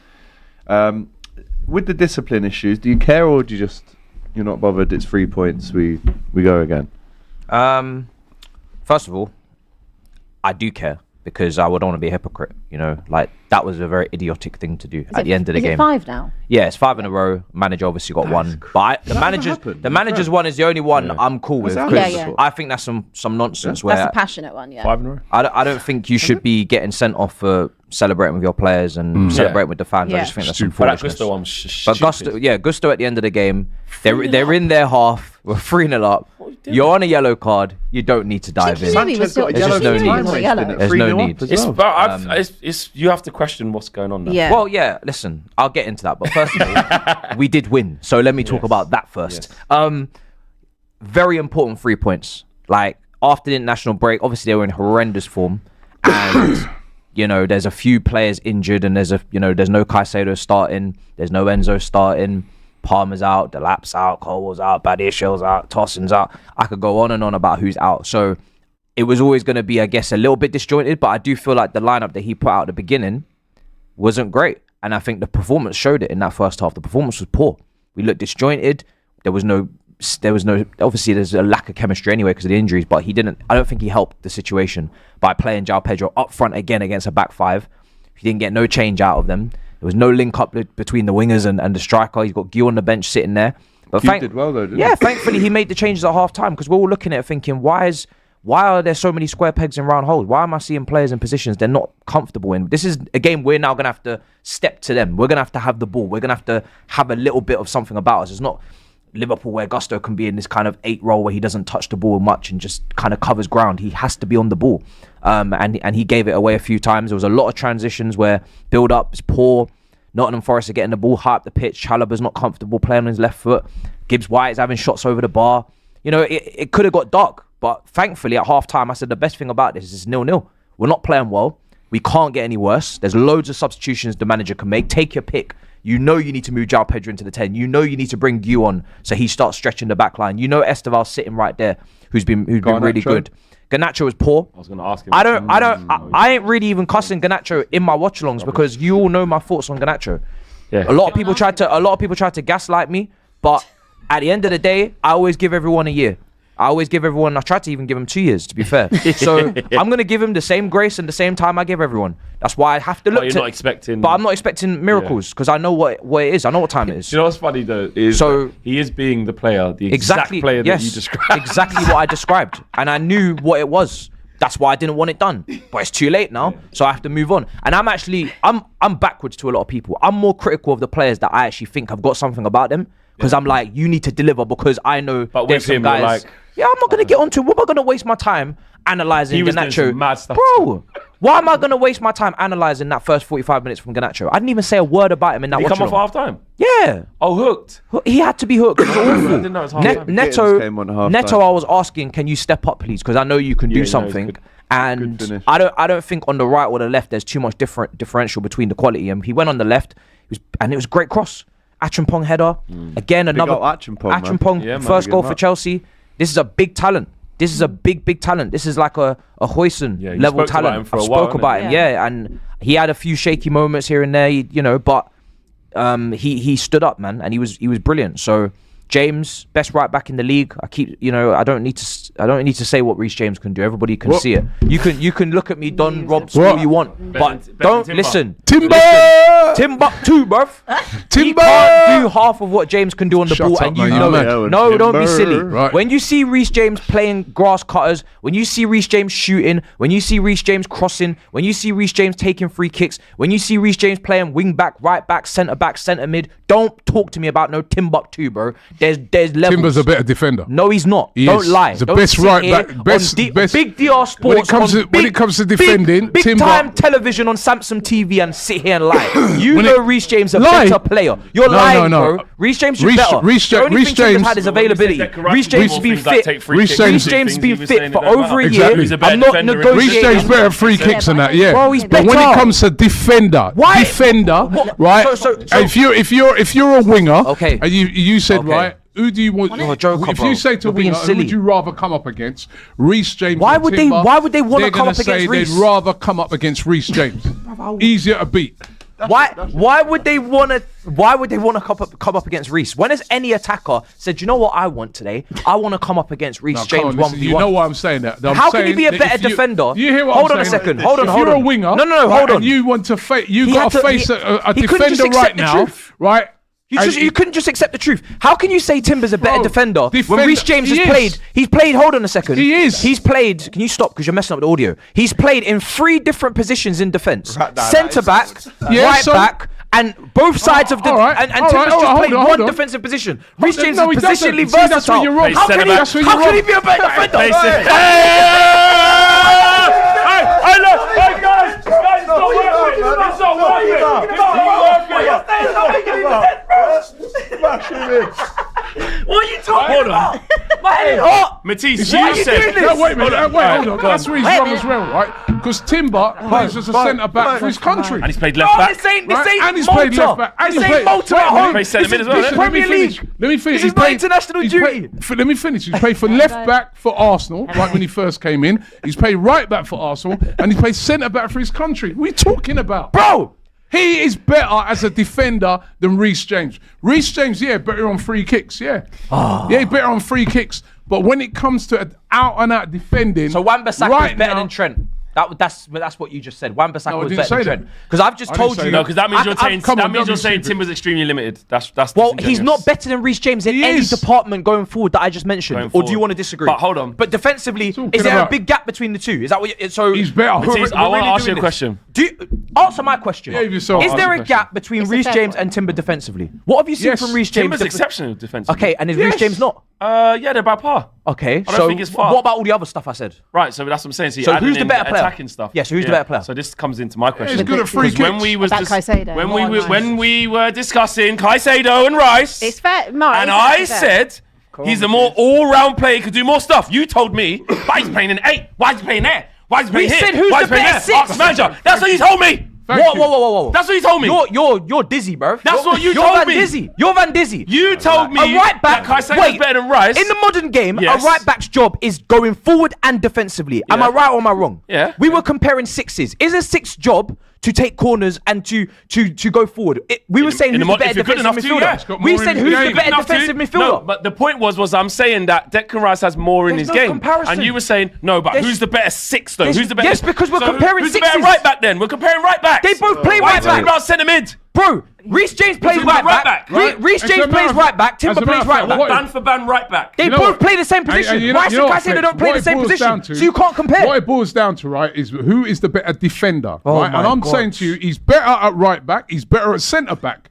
With the discipline issues, do you care or do you just, you're not bothered, it's 3 points, we go again? First of all, I do care because I would want to be a hypocrite. You know, like that was a very idiotic thing to do at the end of the game. Is it 5 now? Yeah, it's 5 in a row. Manager obviously got one, but the manager's one is the only one I'm cool with. Yeah. I think that's some nonsense. Where That's a passionate one, yeah. 5 in a row. I don't think you should be getting sent off for celebrating with your players and celebrating with the fans. I Yeah. just think that's some But that foolishness. Gusto one was But Gusto at the end of the game, they're in their half. We're 3-0 up. You're on a yellow card. You don't need to dive in. Sanchez got a There's just no time need. wasted at There's 3-0 no up need. as It's, well. but it's you have to question what's going on now. Yeah. Well, yeah, listen, I'll get into that. But first of all, we did win. So let me talk about that first. Very important 3 points. Like, after the international break, obviously they were in horrendous form. And, you know, there's a few players injured and there's no Caicedo starting. There's no Enzo starting. Palmer's out, Delap's out, Colwell's out, Badiashiel's out, Tossin's out. I could go on and on about who's out. So it was always going to be, I guess, a little bit disjointed, but I do feel like the lineup that he put out at the beginning wasn't great. And I think the performance showed it in that first half. The performance was poor. We looked disjointed. There was no, obviously there's a lack of chemistry anyway because of the injuries, but I don't think he helped the situation by playing João Pedro up front again against a back five. He didn't get no change out of them. There was no link up between the wingers and the striker. He's got Gil on the bench sitting there. But did well though, didn't he? Yeah, thankfully he made the changes at half time because we're all looking at it thinking, why are there so many square pegs in round holes? Why am I seeing players in positions they're not comfortable in? This is a game we're now going to have to step to them. We're going to have the ball. We're going to have a little bit of something about us. It's not Liverpool where Gusto can be in this kind of 8 role where he doesn't touch the ball much and just kind of covers ground. He has to be on the ball. And he gave it away a few times. There was a lot of transitions where build-up is poor. Nottingham Forest are getting the ball high up the pitch. Chalobah's not comfortable playing on his left foot. Gibbs White is having shots over the bar. You know, it could have got dark. But thankfully, at half-time, I said the best thing about this is it's 0-0. We're not playing well. We can't get any worse. There's loads of substitutions the manager can make. Take your pick. You know you need to move João Pedro into the 10. You know you need to bring Gil on so he starts stretching the back line. You know Esteval's sitting right there who's been really good. Garnacho is poor. I was going to ask him. I ain't really even cussing Garnacho in my watch-alongs because you all know my thoughts on Garnacho. Yeah. A lot of people tried to gaslight me, but at the end of the day, I always give everyone a year. I try to even give him 2 years, to be fair. So I'm going to give him the same grace and the same time I give everyone. That's why I have to look. But you're not expecting. But I'm not expecting miracles because I know what it is. I know what time it is. Do you know what's funny though? Is he is being the player, the exact player that you described. Exactly what I described. And I knew what it was. That's why I didn't want it done. But it's too late now, so I have to move on. And I'm backwards to a lot of people. I'm more critical of the players that I actually think have got something about them because I'm like, you need to deliver because I know But there's with some him, you're guys. like, Yeah, I'm not gonna get onto. What am I gonna waste my time analyzing He was doing Garnacho? some mad stuff. Bro, why am I gonna waste my time analyzing that first 45 minutes from Garnacho? I didn't even say a word about him in that. Did he come off watch-along. half time? Yeah. Oh, hooked. He had to be hooked. It was awful. didn't know it was half-time. Gittins came on half-time. Neto, I was asking, can you step up, please? Because I know you can Yeah, do he knows something. good. And Good finish. I don't think on the right or the left there's too much differential between the quality. And he went on the left, and it was a great cross. Achimpong header. Again, another up Achimpong, man. Achimpong Yeah, man. first Big goal him for up. Chelsea. This is a big talent. This is a big talent. This is like a Hoyson Yeah, you level spoke about talent. him for I a while, spoke about innit? him, yeah. And he had a few shaky moments here and there, but he stood up, man, and he was brilliant. So James, best right back in the league. I don't need to say what Reece James can do. Everybody can see it. You can look at me, Don Robs, all you want, but don't Timber. listen. Timber! Timbuktu, bruv. He Timber! can't do half of what James can do on the Shut ball, up, and you man, know you're it. mad. No, don't be Timber. silly. Right. When you see Reece James playing grass cutters, when you see Reece James shooting, when you see Reece James crossing, when you see Reece James taking free kicks, when you see Reece James playing wing back, right back, centre mid, don't talk to me about no Timbuktu, bro. There's levels. Timber's a better defender. No, he's not. He Don't is. lie. He's the Don't best sit right here back, on best- Big DR Sports. When it comes to defending, big Timber- time television on Samsung TV and sit here and lie. You When know it- Reece James a Lie? better player. You're No, lying, no. bro. Reece James is Reece- better. Reece The only Reece thing Timber's James- had is availability. Reece James has been fit. Reece James been fit for over a year. Exactly. I'm not Reece negotiating. James better at free kicks than that, yeah. Bro, he's But when it better. comes to defender, Why- defender, right? So- if you're a winger, Okay. and you said Okay. right, who do you want? You're a joker, if bro. you say to a You're being winger, who silly. would you rather come up against? Reece James. Why or would they- Timber? why would they wanna They're come gonna up say against Reece? They'd rather come up against Reece James. Easier to beat. Why would they want to come up against Reece? When has any attacker said, you know what I want today? I want to come up against Reece Now, come James on, listen, 1v1. you know why I'm saying that. I'm How can he saying be a that better if you- defender? You hear what Hold I'm on a saying? second. Hold on. If you're a winger, No, right, hold on. and you want to face, you He got had to to- face he- a he couldn't just defender right accept the now, truth. right? You couldn't just accept the truth. How can you say Timber's a better Bro, defender when defender- Reece James he has is. played? He's played. Hold on a second. He is. He's played. Can you stop? Because you're messing up the audio. He's played in 3 different positions in defence: Right, that centre is- back, Yeah, right so- back, and both sides of the. all right, and all right, Timber's all right, just played hold one on. defensive position. Reece James No, he is doesn't. positionally See, that's where versatile. you're wrong. How can Centre-back. he? How can he be a better defender? Hey, look, hey guys, it's not working. It's not working. It's not working. What are you talking Hold on. about? My head is hot. Matisse, Why are you you said. doing this? No, wait a minute. Hold on. go That's on. where he's wrong as well, right? Because Timber plays as a centre back for his country. And he's played left No, back. this ain't Right? And he's Malta. played left back. And This he ain't played- Malta wait, at wait, home. Plays centre This mid is as well, Listen, innit? let me Premier finish. League. Let me finish. This He is not played- international he's duty. Let me finish. He's played for left back for Arsenal, right when he first came in. He's played right back for Arsenal, and he played centre back for his country. What are you talking about? Bro, He is better as a defender than Reece James. Reece James, yeah, better on free kicks, yeah. Yeah, better on free kicks. But when it comes to out and out defending, so Wan-Bissaka right is better now- than Trent. That's what you just said. Wan-Bissaka No, I was didn't better say than that. Trent. Because I've just I didn't told say you. that. No, because that means you're saying come on, that means don't you're be saying stupid. Timber's extremely limited. That's Well, disingenuous. he's not better than Reece James in He any is. department going forward that I just mentioned. Going Or do you forward. want to disagree? But hold on. But defensively, Talking is there a about- big gap between the two? Is that what? So He's better. Matisse, I want to ask you a question. Answer my question. Yeah, if you so, Is ask there the a question. gap between It's a Reece fair James one. and Timber defensively? What have you seen Yes. from Reece James? Timber's exceptional defensively. Okay, and is Reece Yes. James not? Yeah, they're about par. Okay, I don't so think it's far. what about all the other stuff I said? Right, so that's what I'm saying. So, So you're who's adding the in better player? attacking stuff. Yes, who's the better player? So this comes into my question. He's good at free Because when kicks. we was About Caicedo. when we were discussing Caicedo and Rice, It's fair. Mark, and it's I actually fair. said he's a more all-round player, could do more stuff. You told me, but he's playing in 8. Why is he playing there? Why is he playing We here? said who's Why is the he playing better there? Ask six? the manager. That's what you told me. Thank you. Whoa. That's what you told me. You're dizzy, bro. That's what you you're told Van me. Dizzy. You're Van Dizzy. You told me A right back. that Caicedo's wait, better than Rice. In the modern game, Yes. a right back's job is going forward and defensively. Am Yeah. I right or am I wrong? Yeah. We were comparing sixes. Is a six job to take corners and to go forward? We were saying in who's the the better if you're good defensive enough to, yeah. midfielder. It's got We more said in who's his the game. better Enough to- defensive midfielder. No, but the point was I'm saying that Declan Rice has more in There's his no game, comparison. and you were saying no, but There's- who's the better six though? there's- Who's the better? yes, because we're So comparing who's the better sixes. right back then? We're comparing right backs. They both play Why are right you talking back. about centre mid? Bro, Reece James plays talking about right right back. back, right? Reece As a James matter plays of right fact- back. Timber as a matter plays of right fact, back. what- Ban for ban right back. They You know both what? play the same position. You know Rice and what, Caicedo Flex? don't play What the it same boils position, down to- so you can't compare. What it boils down to, right, is who is the better defender, Oh right? my And I'm God. saying to you, he's better at right back, he's better at centre back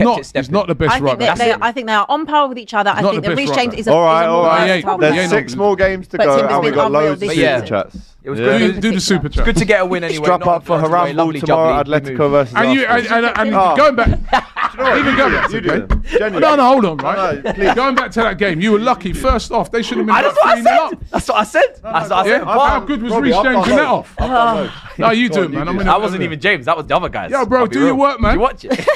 kept not. it stepping. He's not the best I think, right back. I think they are on par with each other. I Not think the that best Reece right James back. is a All right, is a all more right. versatile Yeah, There's player. 6 more games to But go, Timber's and we've been got loads of unreal super this chats. It was Yeah. good. Do the super chat. Good to get a win anyway. Strap not up for the first way. Harambe Lovely tomorrow. jubbly. Atletico versus And you, Arsenal. and Oh. going back, even going back to You the do game. it. Genuinely. No, hold on, right? No, please. Going back to that game, you were lucky. First off, they should have been That's about what I 3-0 said. up. That's what I said. That's what I Yeah? said. How good was Robbie, Reece I've James done in that loads. off? I've done loads. No, you Go do, on, man. you I'm do. in That wasn't even James. That was the other guys. Yo, bro, I'll be do your real. work, man. You watch it.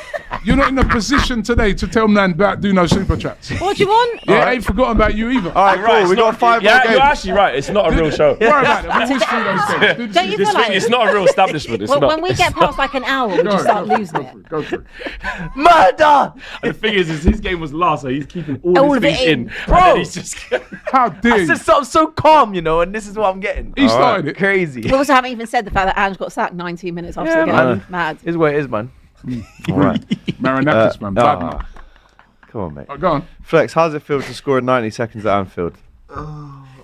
You're not in a position today to tell man about do no super chats. What do you want? Yeah, I ain't forgotten about you either. All right, Right, cool. it's We got 5 more Yeah, games. you're actually right. It's not a real show. Worry about it. We'll whiz through those games. Do the Don't you super feel like It's not a real establishment. It's well, not. when we get past like an hour, we Go just on, start go losing for it. Go for it. Murder. And the thing is his game was last, so he's keeping all All his of it things in. in. Bro. And then he's just. How dare I you? said something so calm, and this is what I'm getting. He started it. Crazy. We also haven't even said the fact that Ange got sacked 19 minutes after Yeah, the game. man. Mad. Is what it is, man. All right. Marinakis, man. Bad man. Come on, mate. Oh, go on. Flex, how does it feel to score in 90 seconds at Anfield?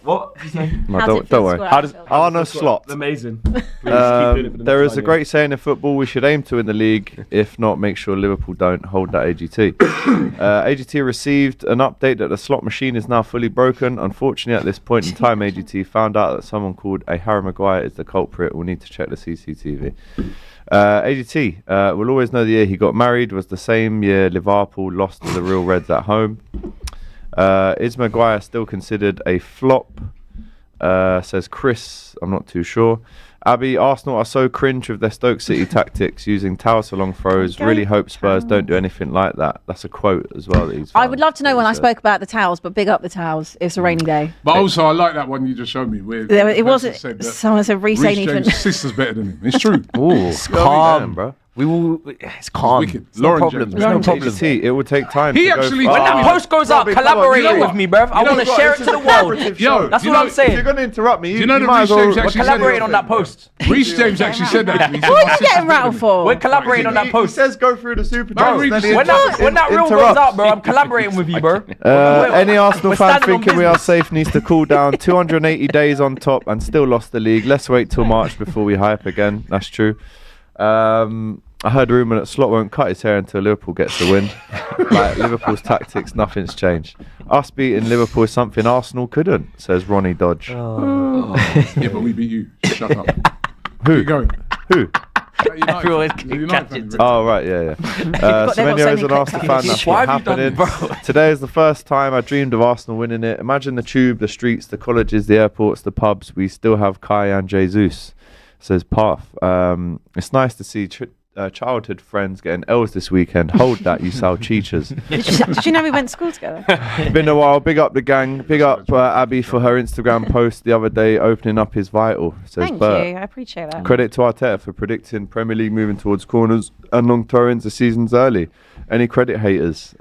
What? No, How's it don't feel to worry. score How does Arno Slot. Amazing. There is a great saying in football: we should aim to win the league. If not, make sure Liverpool don't hold that AGT. AGT received an update that the slot machine is now fully broken. Unfortunately, at this point in time, AGT found out that someone called a Harry Maguire is the culprit. We'll need to check the CCTV. AGT will always know the year he got married was the same year Liverpool lost to the Real Reds at home. Is Maguire still considered a flop? Says Chris. I'm not too sure. Abby, Arsenal are so cringe with their Stoke City tactics using towers for long throws. Really hope Spurs don't do anything like that. That's a quote as well that he's I would love to know when I spoke about the towels, but big up the towels. It's a rainy day. But also, I like that one you just showed me. Where It wasn't. Someone said Reece ain't even. James' sister's better than him. It's true. It's calm, bro. We will. It's calm. wicked. It's no Lauren problem. James. It's no problem. AGT, it will take time. He to go actually- far. When When that post goes out, Robbie, come on, collaborate you know with what? me, bruv. I You know want to what? share it This to is the a world. collaborative Yo, show. That's you what know- I'm saying. If you're going to interrupt me, Do you know you that might Reece as well. James We're actually said collaborating that? on that post. Reece James actually said that. He said, What "My are you sister's getting better rattled than him." for? We're collaborating on that He post. says go through the super No, chats, read then the he super When that reel goes interrupts. out, bro, I'm collaborating with you, bro. Any Arsenal We're fan standing on thinking we are business. safe needs to cool down. 280 days on top and still lost the league. Let's wait till March before we hype again. That's true. I heard a rumour that Slot won't cut his hair until Liverpool gets the win. Like Liverpool's tactics, nothing's changed. Us beating Liverpool is something Arsenal couldn't, says Ronnie Dodge. Yeah, but we beat you. Shut up. Who? Keep going. Who? Everyone You're can United catch fan, it. right? Oh, right, yeah. they've got so Semenyo is many an clips Arsenal up. fan. That's Why what have you done happening. this, bro? Today is the first time I dreamed of Arsenal winning it. Imagine the tube, the streets, the colleges, the airports, the pubs. We still have Kai and Jesus, says Path. It's nice to see childhood friends getting L's this weekend. Hold that, you Sal cheaters. Did you know we went to school together? Been a while. Big up the gang. Big up Abby for her Instagram post the other day. Opening up is vital, says Thank Bert. you. I appreciate that. Credit to Arteta for predicting Premier League moving towards corners and long throw-ins the seasons early. Any credit, haters?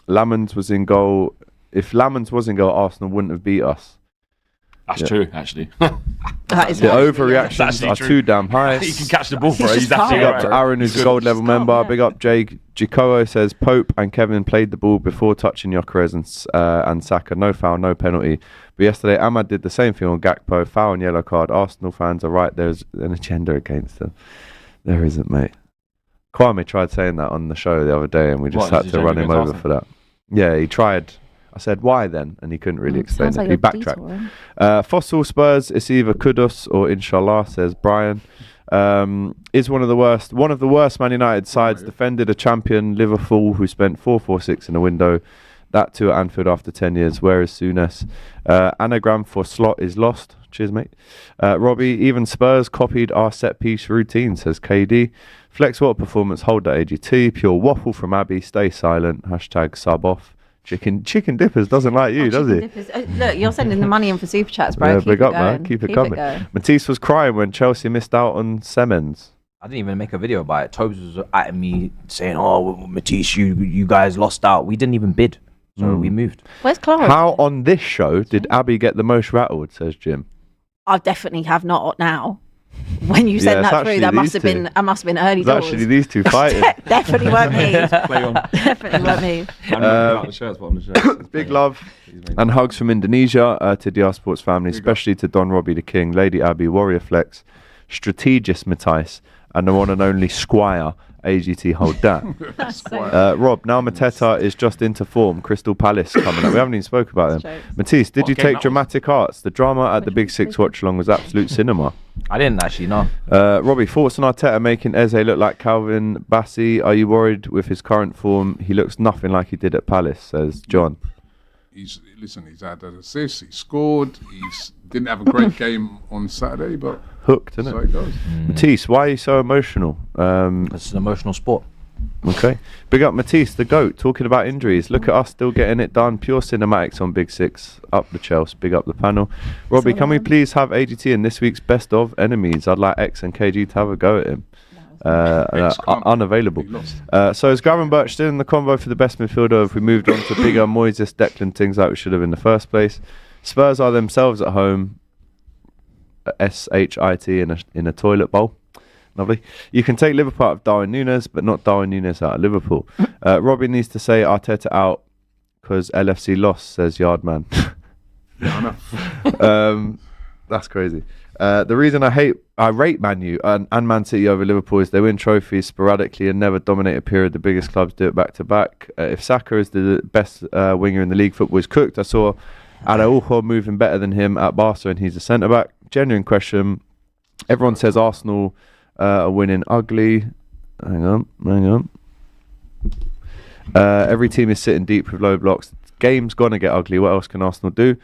Lamans was in goal. If Lamans was in goal, Arsenal wouldn't have beat us. That's true, actually. That is The right. overreactions actually are true. too damn high. He can catch the ball, bro. He's He's just actually Big calm. up to right. Aaron, who's a Good. gold level Calm, member. yeah. Big up Jake. Jacobo says Pope and Kevin played the ball before touching Gyökeres and Saka. No foul, no penalty. But yesterday, Ahmad did the same thing on Gakpo. Foul and yellow card. Arsenal fans are right. There's an agenda against them. There isn't, mate. Kwame tried saying that on the show the other day, and we just What, had is to he run agenda him over against for that. Yeah, he tried. I said, why then? And he couldn't really explain Sounds it. like He a backtracked. detour. Fossil Spurs, it's either kudos or inshallah, says Brian. Is one of the worst Man United sides. Defended a champion Liverpool who spent 4-4-6 in a window. That too at Anfield after 10 years. Where is Souness? Anagram for slot is lost. Cheers, mate. Robbie, even Spurs copied our set piece routine, says KD. Flex what performance, hold that AGT. Pure waffle from Abby, stay silent. Hashtag sub off. Chicken Dippers doesn't like you, does he? Look, you're sending the money in for super chats, bro. Yeah, Keep big it up, man. going. Keep it coming. going. Matisse was crying when Chelsea missed out on Semens. I didn't even make a video about it. Tobes was at me saying, "Oh, Matisse, you guys lost out. We didn't even bid, so we moved." Where's Clara? How on this show did Abby get the most rattled, says Jim? I definitely have not now. When you sent Yeah, it's that actually through, that must these have been two. I must have been early It's doors. actually these two fighting. Definitely weren't me. Play on. Definitely weren't me. The shirts, but on the shirts. Big love and hugs from Indonesia to DR Sports family, especially to Don Robbie the King, Lady Abby, Warrior Flex, Strategist Matisse, and the one and only Squire AGT. Hold that. Rob, now Mateta is just into form. Crystal Palace coming up. We haven't even spoke about them. Matisse, did you game take that was? dramatic arts? The drama at the Big Six watch along was absolute cinema. I didn't actually know. Robbie, thoughts on Arteta making Eze look like Calvin Bassey? Are you worried with his current form? He looks nothing like he did at Palace, says John. He's had an assist, he scored, didn't have a great game on Saturday, but Hooked, isn't so it? it goes. Matisse, why are you so emotional? It's an emotional sport. Okay. Big up Matisse, the GOAT, talking about injuries. Look at us still getting it done. Pure cinematics on Big Six. Up the Chelsea. Big up the panel. Robbie, can we please have AGT in this week's Best of Enemies? I'd like X and KG to have a go at him. Unavailable. He lost. So is Gavin Birch still in the convo for the best midfielder if we moved on to bigger Moises, Declan, things like we should have in the first place? Spurs are themselves at home. SHIT in a toilet bowl. Lovely. You can take Liverpool out of Darwin Núñez, but not Darwin Núñez out of Liverpool. Robbie needs to say Arteta out because LFC lost, says Yardman. Yeah, I know. That's crazy. The reason I rate Man U and Man City over Liverpool is they win trophies sporadically and never dominate a period. The biggest clubs do it back to back. If Saka is the best winger in the league, football is cooked. I saw Araujo moving better than him at Barca, and he's a centre back. Genuine question. Everyone says Arsenal are winning ugly. Hang on. Every team is sitting deep with low blocks. Game's gonna get ugly. What else can Arsenal do?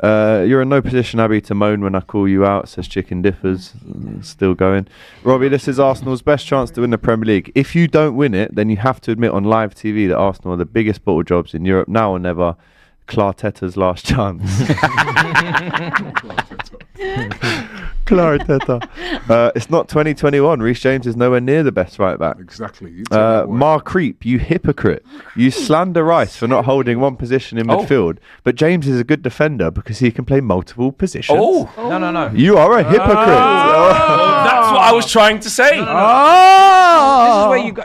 You're in no position, Abby, to moan when I call you out, says Chicken Dippers. Still going. Robbie, this is Arsenal's best chance to win the Premier League. If you don't win it, then you have to admit on live TV that Arsenal are the biggest bottle jobs in Europe, now or never. Clarteta's last chance. Clarteta. It's not 2021. Reece James is nowhere near the best right back. Exactly. Mar Creep, you hypocrite. You slander Rice for not holding one position in midfield, but James is a good defender because he can play multiple positions. No. You are a hypocrite. That's what I was trying to say.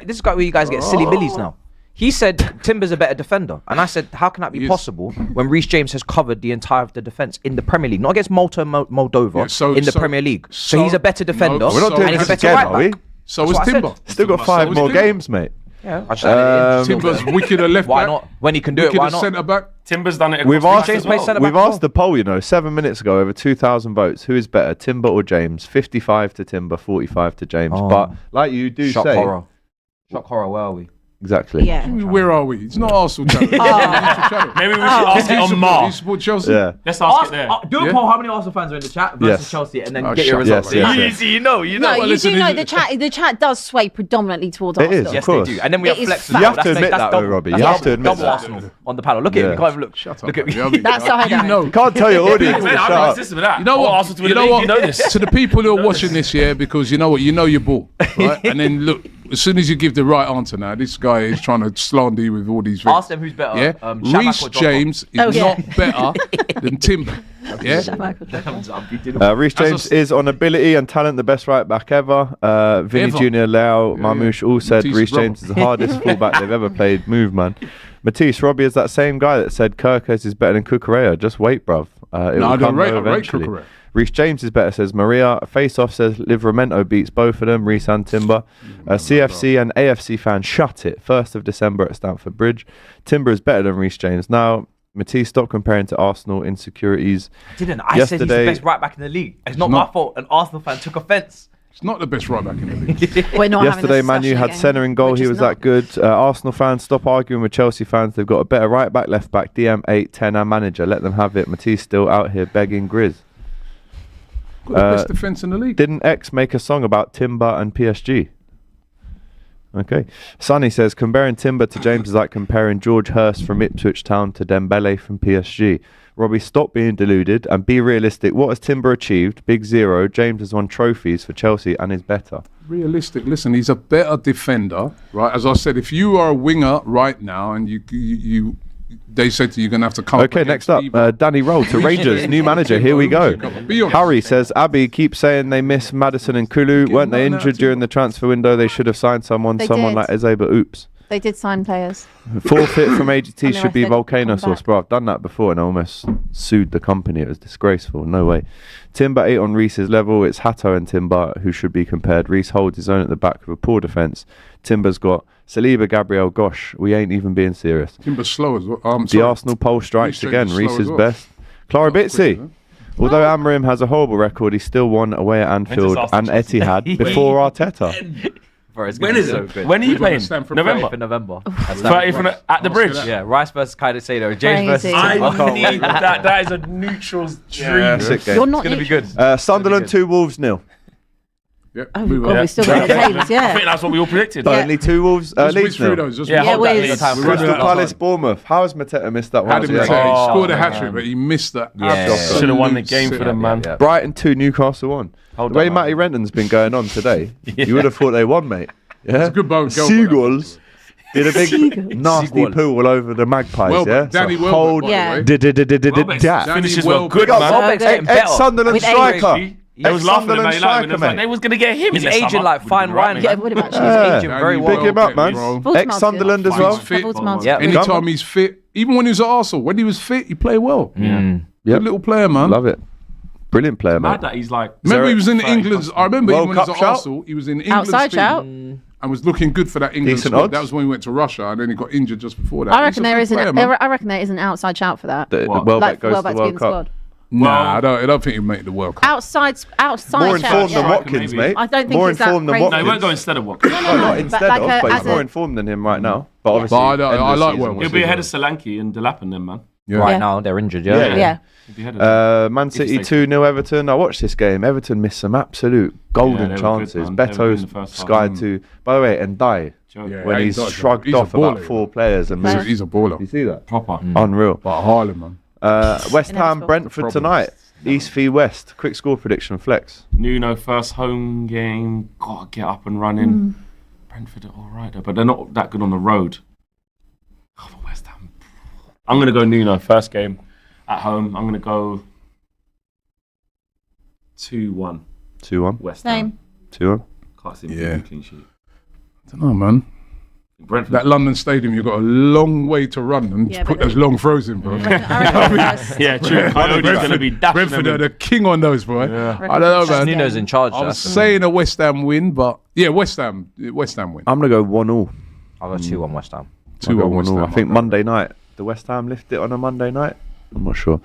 This is where you guys get silly billies now. He said Timber's a better defender, and I said, how can that be possible when Reece James has covered the entire of the defence in the Premier League, not against Malta, Moldova, in the Premier League. So he's a better defender, we're not doing and he's a this better again, right are back. we? So is Timber. Still got 5 more games, mate. Yeah, I just added it in. Timber's wicked at left Why back. not? When he can do it, Wicked why at not? centre back. Timber's done it. We've across asked, the as well. we've asked the poll, 7 minutes ago, over 2,000 votes. Who is better, Timber or James? 55 to Timber, 45 to James. But like you do Shock say, horror. Shock horror. Where are we? exactly. Yeah. Where are we? It's not Arsenal channel. It's neutral channel. Maybe we should ask it on Mar. You support Chelsea? Yeah. Let's ask it there. Do a Yeah? poll. How many Arsenal fans are in the chat versus Yes. Chelsea, and then Oh, get your shut results. up, Yes. Easy, you know. No, you listen, do know is the chat does sway predominantly towards It Arsenal. is, Yes, of course. they do. And then we It have is flex as fact. You well. have to admit that, though, Robbie. You have to admit double that. Arsenal on the panel. Look at him. Yeah. You can't even look. Shut up. Look at me. I mean, That's the highlight. You know. Can't tell your audience to I'm shut not up. consistent with that. You know I want what? Arsenal to win You the know league, what? you know this. To the people who are watching this, because you know what? You know your ball, right? And then look, as soon as you give the right answer now, this guy is trying to slander you with all these things. Ask them who's better. Yeah, Shabak Reece or Drogba? James is not better than Timber. Yeah, Reece James is on ability and talent the best right back ever. Vinny Ever. Jr., Leao, Marmoush all said Matisse Reece brother. James is the hardest fullback they've ever played. Move, man. Matisse, Robbie is that same guy that said Kirkes is better than Cucurella. Just wait, bruv. It will I come rate eventually. Cucurella. Reece James is better, says Maria. Face Off says Livramento beats both of them, Reece and Timber. CFC and AFC fans, shut it. 1st of December at Stamford Bridge. Timber is better than Reece James. Now, Matisse, stop comparing to Arsenal insecurities. I said he's the Yesterday- best right back in the league. It's not my fault. An Arsenal fan took offence. it's not the best right back in the league. We're not Yesterday, having a Manu had discussion centre again, in goal. which He is was not. that good. Arsenal fans, stop arguing with Chelsea fans. They've got a better right back, left back, DM 8, 10, and manager. Let them have it. Matisse still out here begging Grizz. Got the best defence in the league. Didn't X make a song about Timber and PSG? Okay. Sonny says, comparing Timber to James is like comparing George Hurst from Ipswich Town to Dembele from PSG. Robbie, stop being deluded and be realistic. What has Timber achieved? Big zero. James has won trophies for Chelsea and is better. Realistic. Listen, he's a better defender, right? As I said, if you are a winger right now and you they said to you, you're going to have to come Okay, next up, Danny Roll to Rangers, new manager. Here we go. Be honest. Harry says, Abby keeps saying they miss Maddison and Kulu. Weren't they injured during the transfer window? They should have signed someone They like did. Eze, but oops. They did sign players. Forfeit from AGT And the should be rest volcano didn't come sauce, bro. I've done that before and I almost sued the company. It was disgraceful. No way. Timber 8 on Reece's level. It's Hato and Timber who should be compared. Reece holds his own at the back with a poor defence. Timber's got Saliba, Gabriel. Gosh, we ain't even being serious. Timber's slow as well. The Arsenal poll strikes Reece again. James is slow Reece is as well. best. Clara Not quick, Bitsy. huh? Although Amorim has a horrible record, he still won away at Anfield ask the and Chelsea. Etihad before Arteta. Bro, it's When gonna is be so it? good. When are you We've got playing? to stand for November. For November. 30th at the bridge. that. Yeah, Rice versus Caicedo. James versus Crazy. Timber. I need that. That is a neutral's dream. Sick game. You're not. It's gonna be good. Sunderland 2, Wolves 0. Yeah, Oh, move God, on. we still got the tables, I think yeah. that's what we all predicted. Yeah. Only 2 Wolves. Just whiz Leeds through 0. those. Just Yeah, whiz hold Yeah, that. Wiz. Leeds. Time. We're Crystal running out of Palace, time. Bournemouth. How has Mateta missed that Had one? him Yeah. he scored a man. hat trick, but he missed that. Yeah. absolute Should have won the game for sitter. them, man. Yeah. Brighton 2, Newcastle 1. Hold The way on, Matty man. Renton's been going on today, you would have thought they won, mate. Yeah? a good goal. Seagulls did a big nasty poo all over the Magpies, Welbeck, yeah? Danny So Welbeck, hold by Yeah. the way. Welbeck's da-da-da-da-da-da. Finishes Danny well. Good, Welbeck. man. Welbeck's getting better. Ex-Sunderland With striker. They was laughing at Man Sunderland United when it striker, was like mate. they was gonna get him. He's in the aging summer. like Would fine be right, wine. mate. Yeah, it would have actually. Yeah. Aging very well. Pick him up, man. Baltimore's Ex-Sunderland good. as well. Fit. Baltimore's Yeah. good. Anytime he's fit, even when he was at Arsenal, when he was fit, he played well. Yep. Good little player, man. Love it. Brilliant player, Mad mate. that he's like. Remember, he was in 30 England. plus. I remember World even when he was Cup at shout? Arsenal, he was in England Outside shout. and was looking good for that England Decent squad. odds? That was when we went to Russia, and then he got injured just before that. I He's reckon a there good is an. player, man. I reckon there is an outside shout for that. The What? Welbeck Like goes to Welbeck the to be in World the Cup. squad. Nah, I don't think he'll make the World Cup. Outside More shout. informed than Yeah. Watkins, maybe. mate. I don't think More he's that informed than crazy. No, Watkins. he won't go instead of Watkins. No, not instead like of, a- but as he's more a- informed than him right now. But obviously, But I end of like the season, Welbeck. we'll He'll be see. ahead of Solanke and Delap and them, man. Yeah. Right Yeah. now, they're injured, Yeah. yeah. Yeah. He'll be ahead of them. Man City stays 2-0 Everton. I watched this game. Everton missed some absolute golden they were good, chances. man. They were good in Beto's the first half. skied to. By the way, and Dijk, Joke. Yeah. when he he's does, shrugged he's a off about baller, 4 players and He's a- moved. He's a baller. You see that? Proper. Unreal. But Harlem, man. West Ham Inevitable. Brentford Problem. tonight. East v West. Quick score prediction, Flex. Nuno first home game. Gotta get up and running. Brentford are all right though, but they're not that good on the road. Oh, but West Ham. I'm gonna go Nuno first game at home. I'm gonna go 2-1 2-1. West Ham. Same. 2-1. Can't see Yeah. him clean sheet. I don't know, man. Brentford. That London Stadium, you've got a long way to run and Yeah, put but those long throws in, bro. I reckon first- yeah, true. Coyote's gonna be dashing Brentford them are in. the king on those, boy. I don't know, man. Nuno's in charge. I was that's the- saying a West Ham win, but yeah, West Ham win. I'm going to go 1-0. I'll go 2-1 West Ham. 2-1 West Ham. I think Monday night. The West Ham lift it on a Monday night. I'm not sure.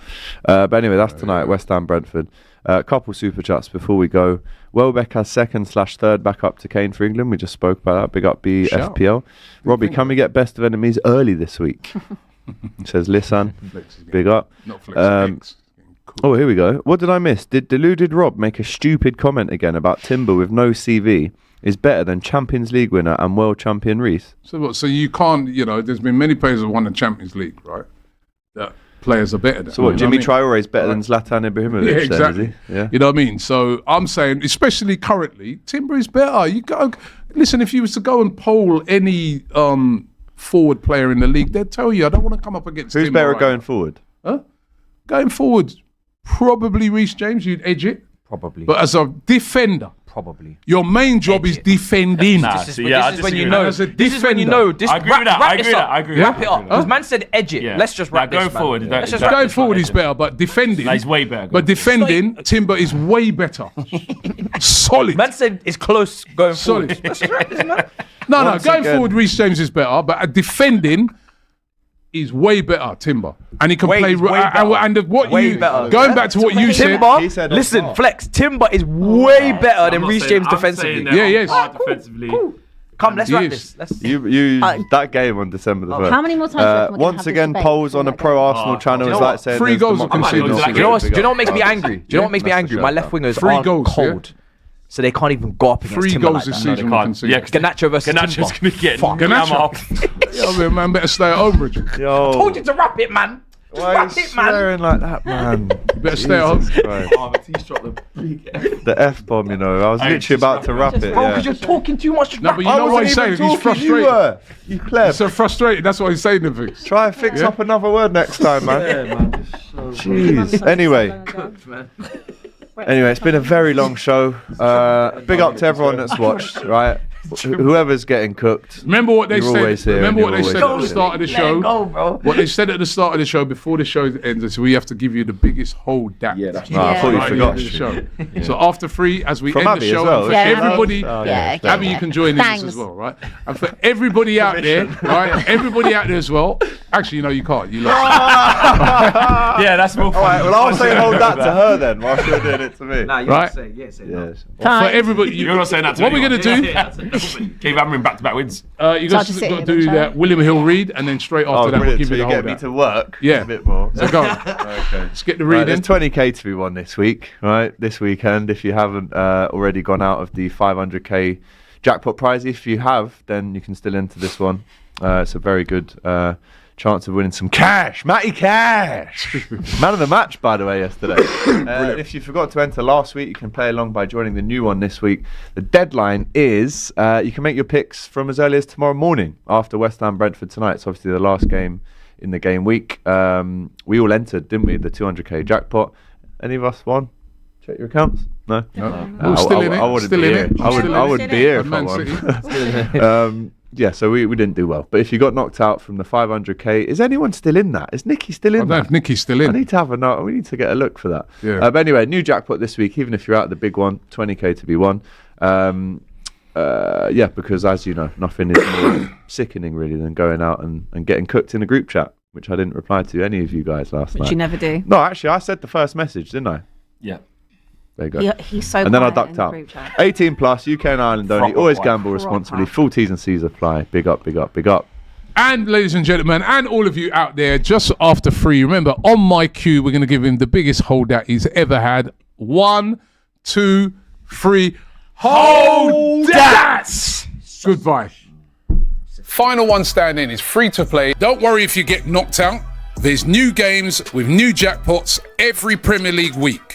But anyway, that's tonight. West Ham Brentford. A couple super chats before we go. Welbeck has 2nd/3rd back up to Kane for England. We just spoke about that. Big up BFPL. Robbie, can we get best of enemies early this week? Says Lissan. Big up. Not Flex, X. Oh, here we go. What did I miss? Did Deluded Rob make a stupid comment again about Timber with no CV is better than Champions League winner and world champion Reece? So what? So you can't, there's been many players who won the Champions League, right? That players are better than. So what, you know Jimmy I mean? Traore is better than Zlatan Ibrahimovic? Yeah, then, exactly. is he? Yeah. You know what I mean? So I'm saying, especially currently, Timber is better. You go listen. If you was to go and poll any forward player in the league, they'd tell you. I don't want to come up against. Who's Timber better right going now. forward? Going forward, probably Reece James. You'd edge it, Probably. but as a defender, Probably. your main job Edge is it. defending. Nah, This is, see, but yeah, I this is when disagree you with know. that. As a This is when you defender. know. This, I agree with that. wrap I this agree with up. that. I agree with Wrap that. it up. Because man said edge it. Yeah. Let's just Nah, wrap this. going man. forward, Let's just that- wrap Going this, forward man. is better, but defending. Nah, he's way better. But defending, Timber is way better. Solid. Man said it's close going forward. Solid. Let's just wrap this, man. No, Once going again- forward, Reece James is better, but at defending, is way better, Timber, and he can Way- play. he's way better. And what Way you better. going back to what you said. Timber, He said listen, off. Flex. Timber is way better I'm than not Reece saying- James I'm defensively. saying they're Yeah, on yes. par defensively. Come, let's He wrap is. this. Let's. You that game on December the 1st. How many more times do you reckon we're gonna Once have this again, debate polls before on a that pro game? Arsenal channel do you is know like what? saying 3 there's goals were democracy conceded. in Do Arsenal. Do you know what makes Big up. me angry? Do you know what makes me That's the angry? shout My out. left wingers 3 aren't goals, yeah? cold, so they can't even go up against 3 Timber goals like this that. season. No, were they can't. conceded. Yeah, Garnacho versus Garnacho's Timber. gonna get Fuck. Garnacho. Yeah, man, better stay at home, Bridget. Yo, Told you to wrap it, man. Just why are wrap you it, man. swearing like that, man? You better stay at home. Jesus Christ. Oh, Matisse dropped the big F. The F-bomb, you know. I was Hey, literally just about to wrap it. Bro, Yeah. because you're talking too much. Just No, wrap but it. you know what wasn't he's saying? even He's talking, you frustrated. were. You pleb. He's so frustrated. That's why he's saying the things. Try and fix up another word next time, man. Jeez. Anyway. Anyway, it's been a very long show. Big up to everyone that's watched, right? Whoever's getting cooked. Remember what they You're always said. here Remember and what they you're said at always the here. start of the show. Go, bro. What they said at the start of the show before the show ends is we have to give you the biggest hold that. Yeah, that's No, I thought you right forgot. at the show. So after 3, as we From end the Abby show, as well. and for Yeah. everybody, Oh, Yeah, okay, Abby, yeah. you can join in this Thanks. as well, right? And for everybody out there, right? Everybody out there as well. Actually, no, you can't. You lost. Yeah, that's more All fun. right, well, I'll say hold that to her then, whilst you're doing it to me. Nah, you Right. say, yeah, say Yes. For Time. everybody, You're not saying that to what we're anyone. gonna do? Keep hammering back-to-back wins. You Start got to sit to in do the that William Hill read, and then straight after Oh, that we'll brilliant. give So you you the get hold me out. to work Yeah. a bit more. So go. Okay. Let's get the Right, read there's in. 20k to be won this week, right? This weekend, if you haven't already gone out of the 500k jackpot prize. If you have, then you can still enter this one. It's a very good chance of winning some cash. Matty Cash! Man of the match, by the way, yesterday. If you forgot to enter last week, you can play along by joining the new one this week. The deadline is, you can make your picks from as early as tomorrow morning after West Ham Brentford tonight. It's obviously the last game in the game week. We all entered, didn't we? The 200k jackpot. Any of us won? Check your accounts. No. We're still in it. I wouldn't Still be in here. it. I wouldn't be here if I Man won. City. Yeah, so we didn't do well. But if you got knocked out from the 500k, is anyone still in that? Is Nicky still in I don't know that? if Nicky's still I in. need to have a note. We need to get a look for that. Yeah. But anyway, new jackpot this week. Even if you're out of the big one, 20k to be won. Yeah, because as you know, nothing is more sickening really than going out and getting cooked in a group chat, which I didn't reply to any of you guys last night. Which you never do. No, actually, I said the first message, didn't I? Yeah. There you go. He's so And then I quiet in ducked the out. group chat. 18 plus, UK and Ireland only. Proper Always quiet. gamble responsibly. Full T's and C's apply. Big up, big up, big up. And ladies and gentlemen, and all of you out there, just after 3, remember, on my cue, we're going to give him the biggest hold that he's ever had. 1, 2, 3. Hold that! Goodbye. Final one standing is free to play. Don't worry if you get knocked out. There's new games with new jackpots every Premier League week.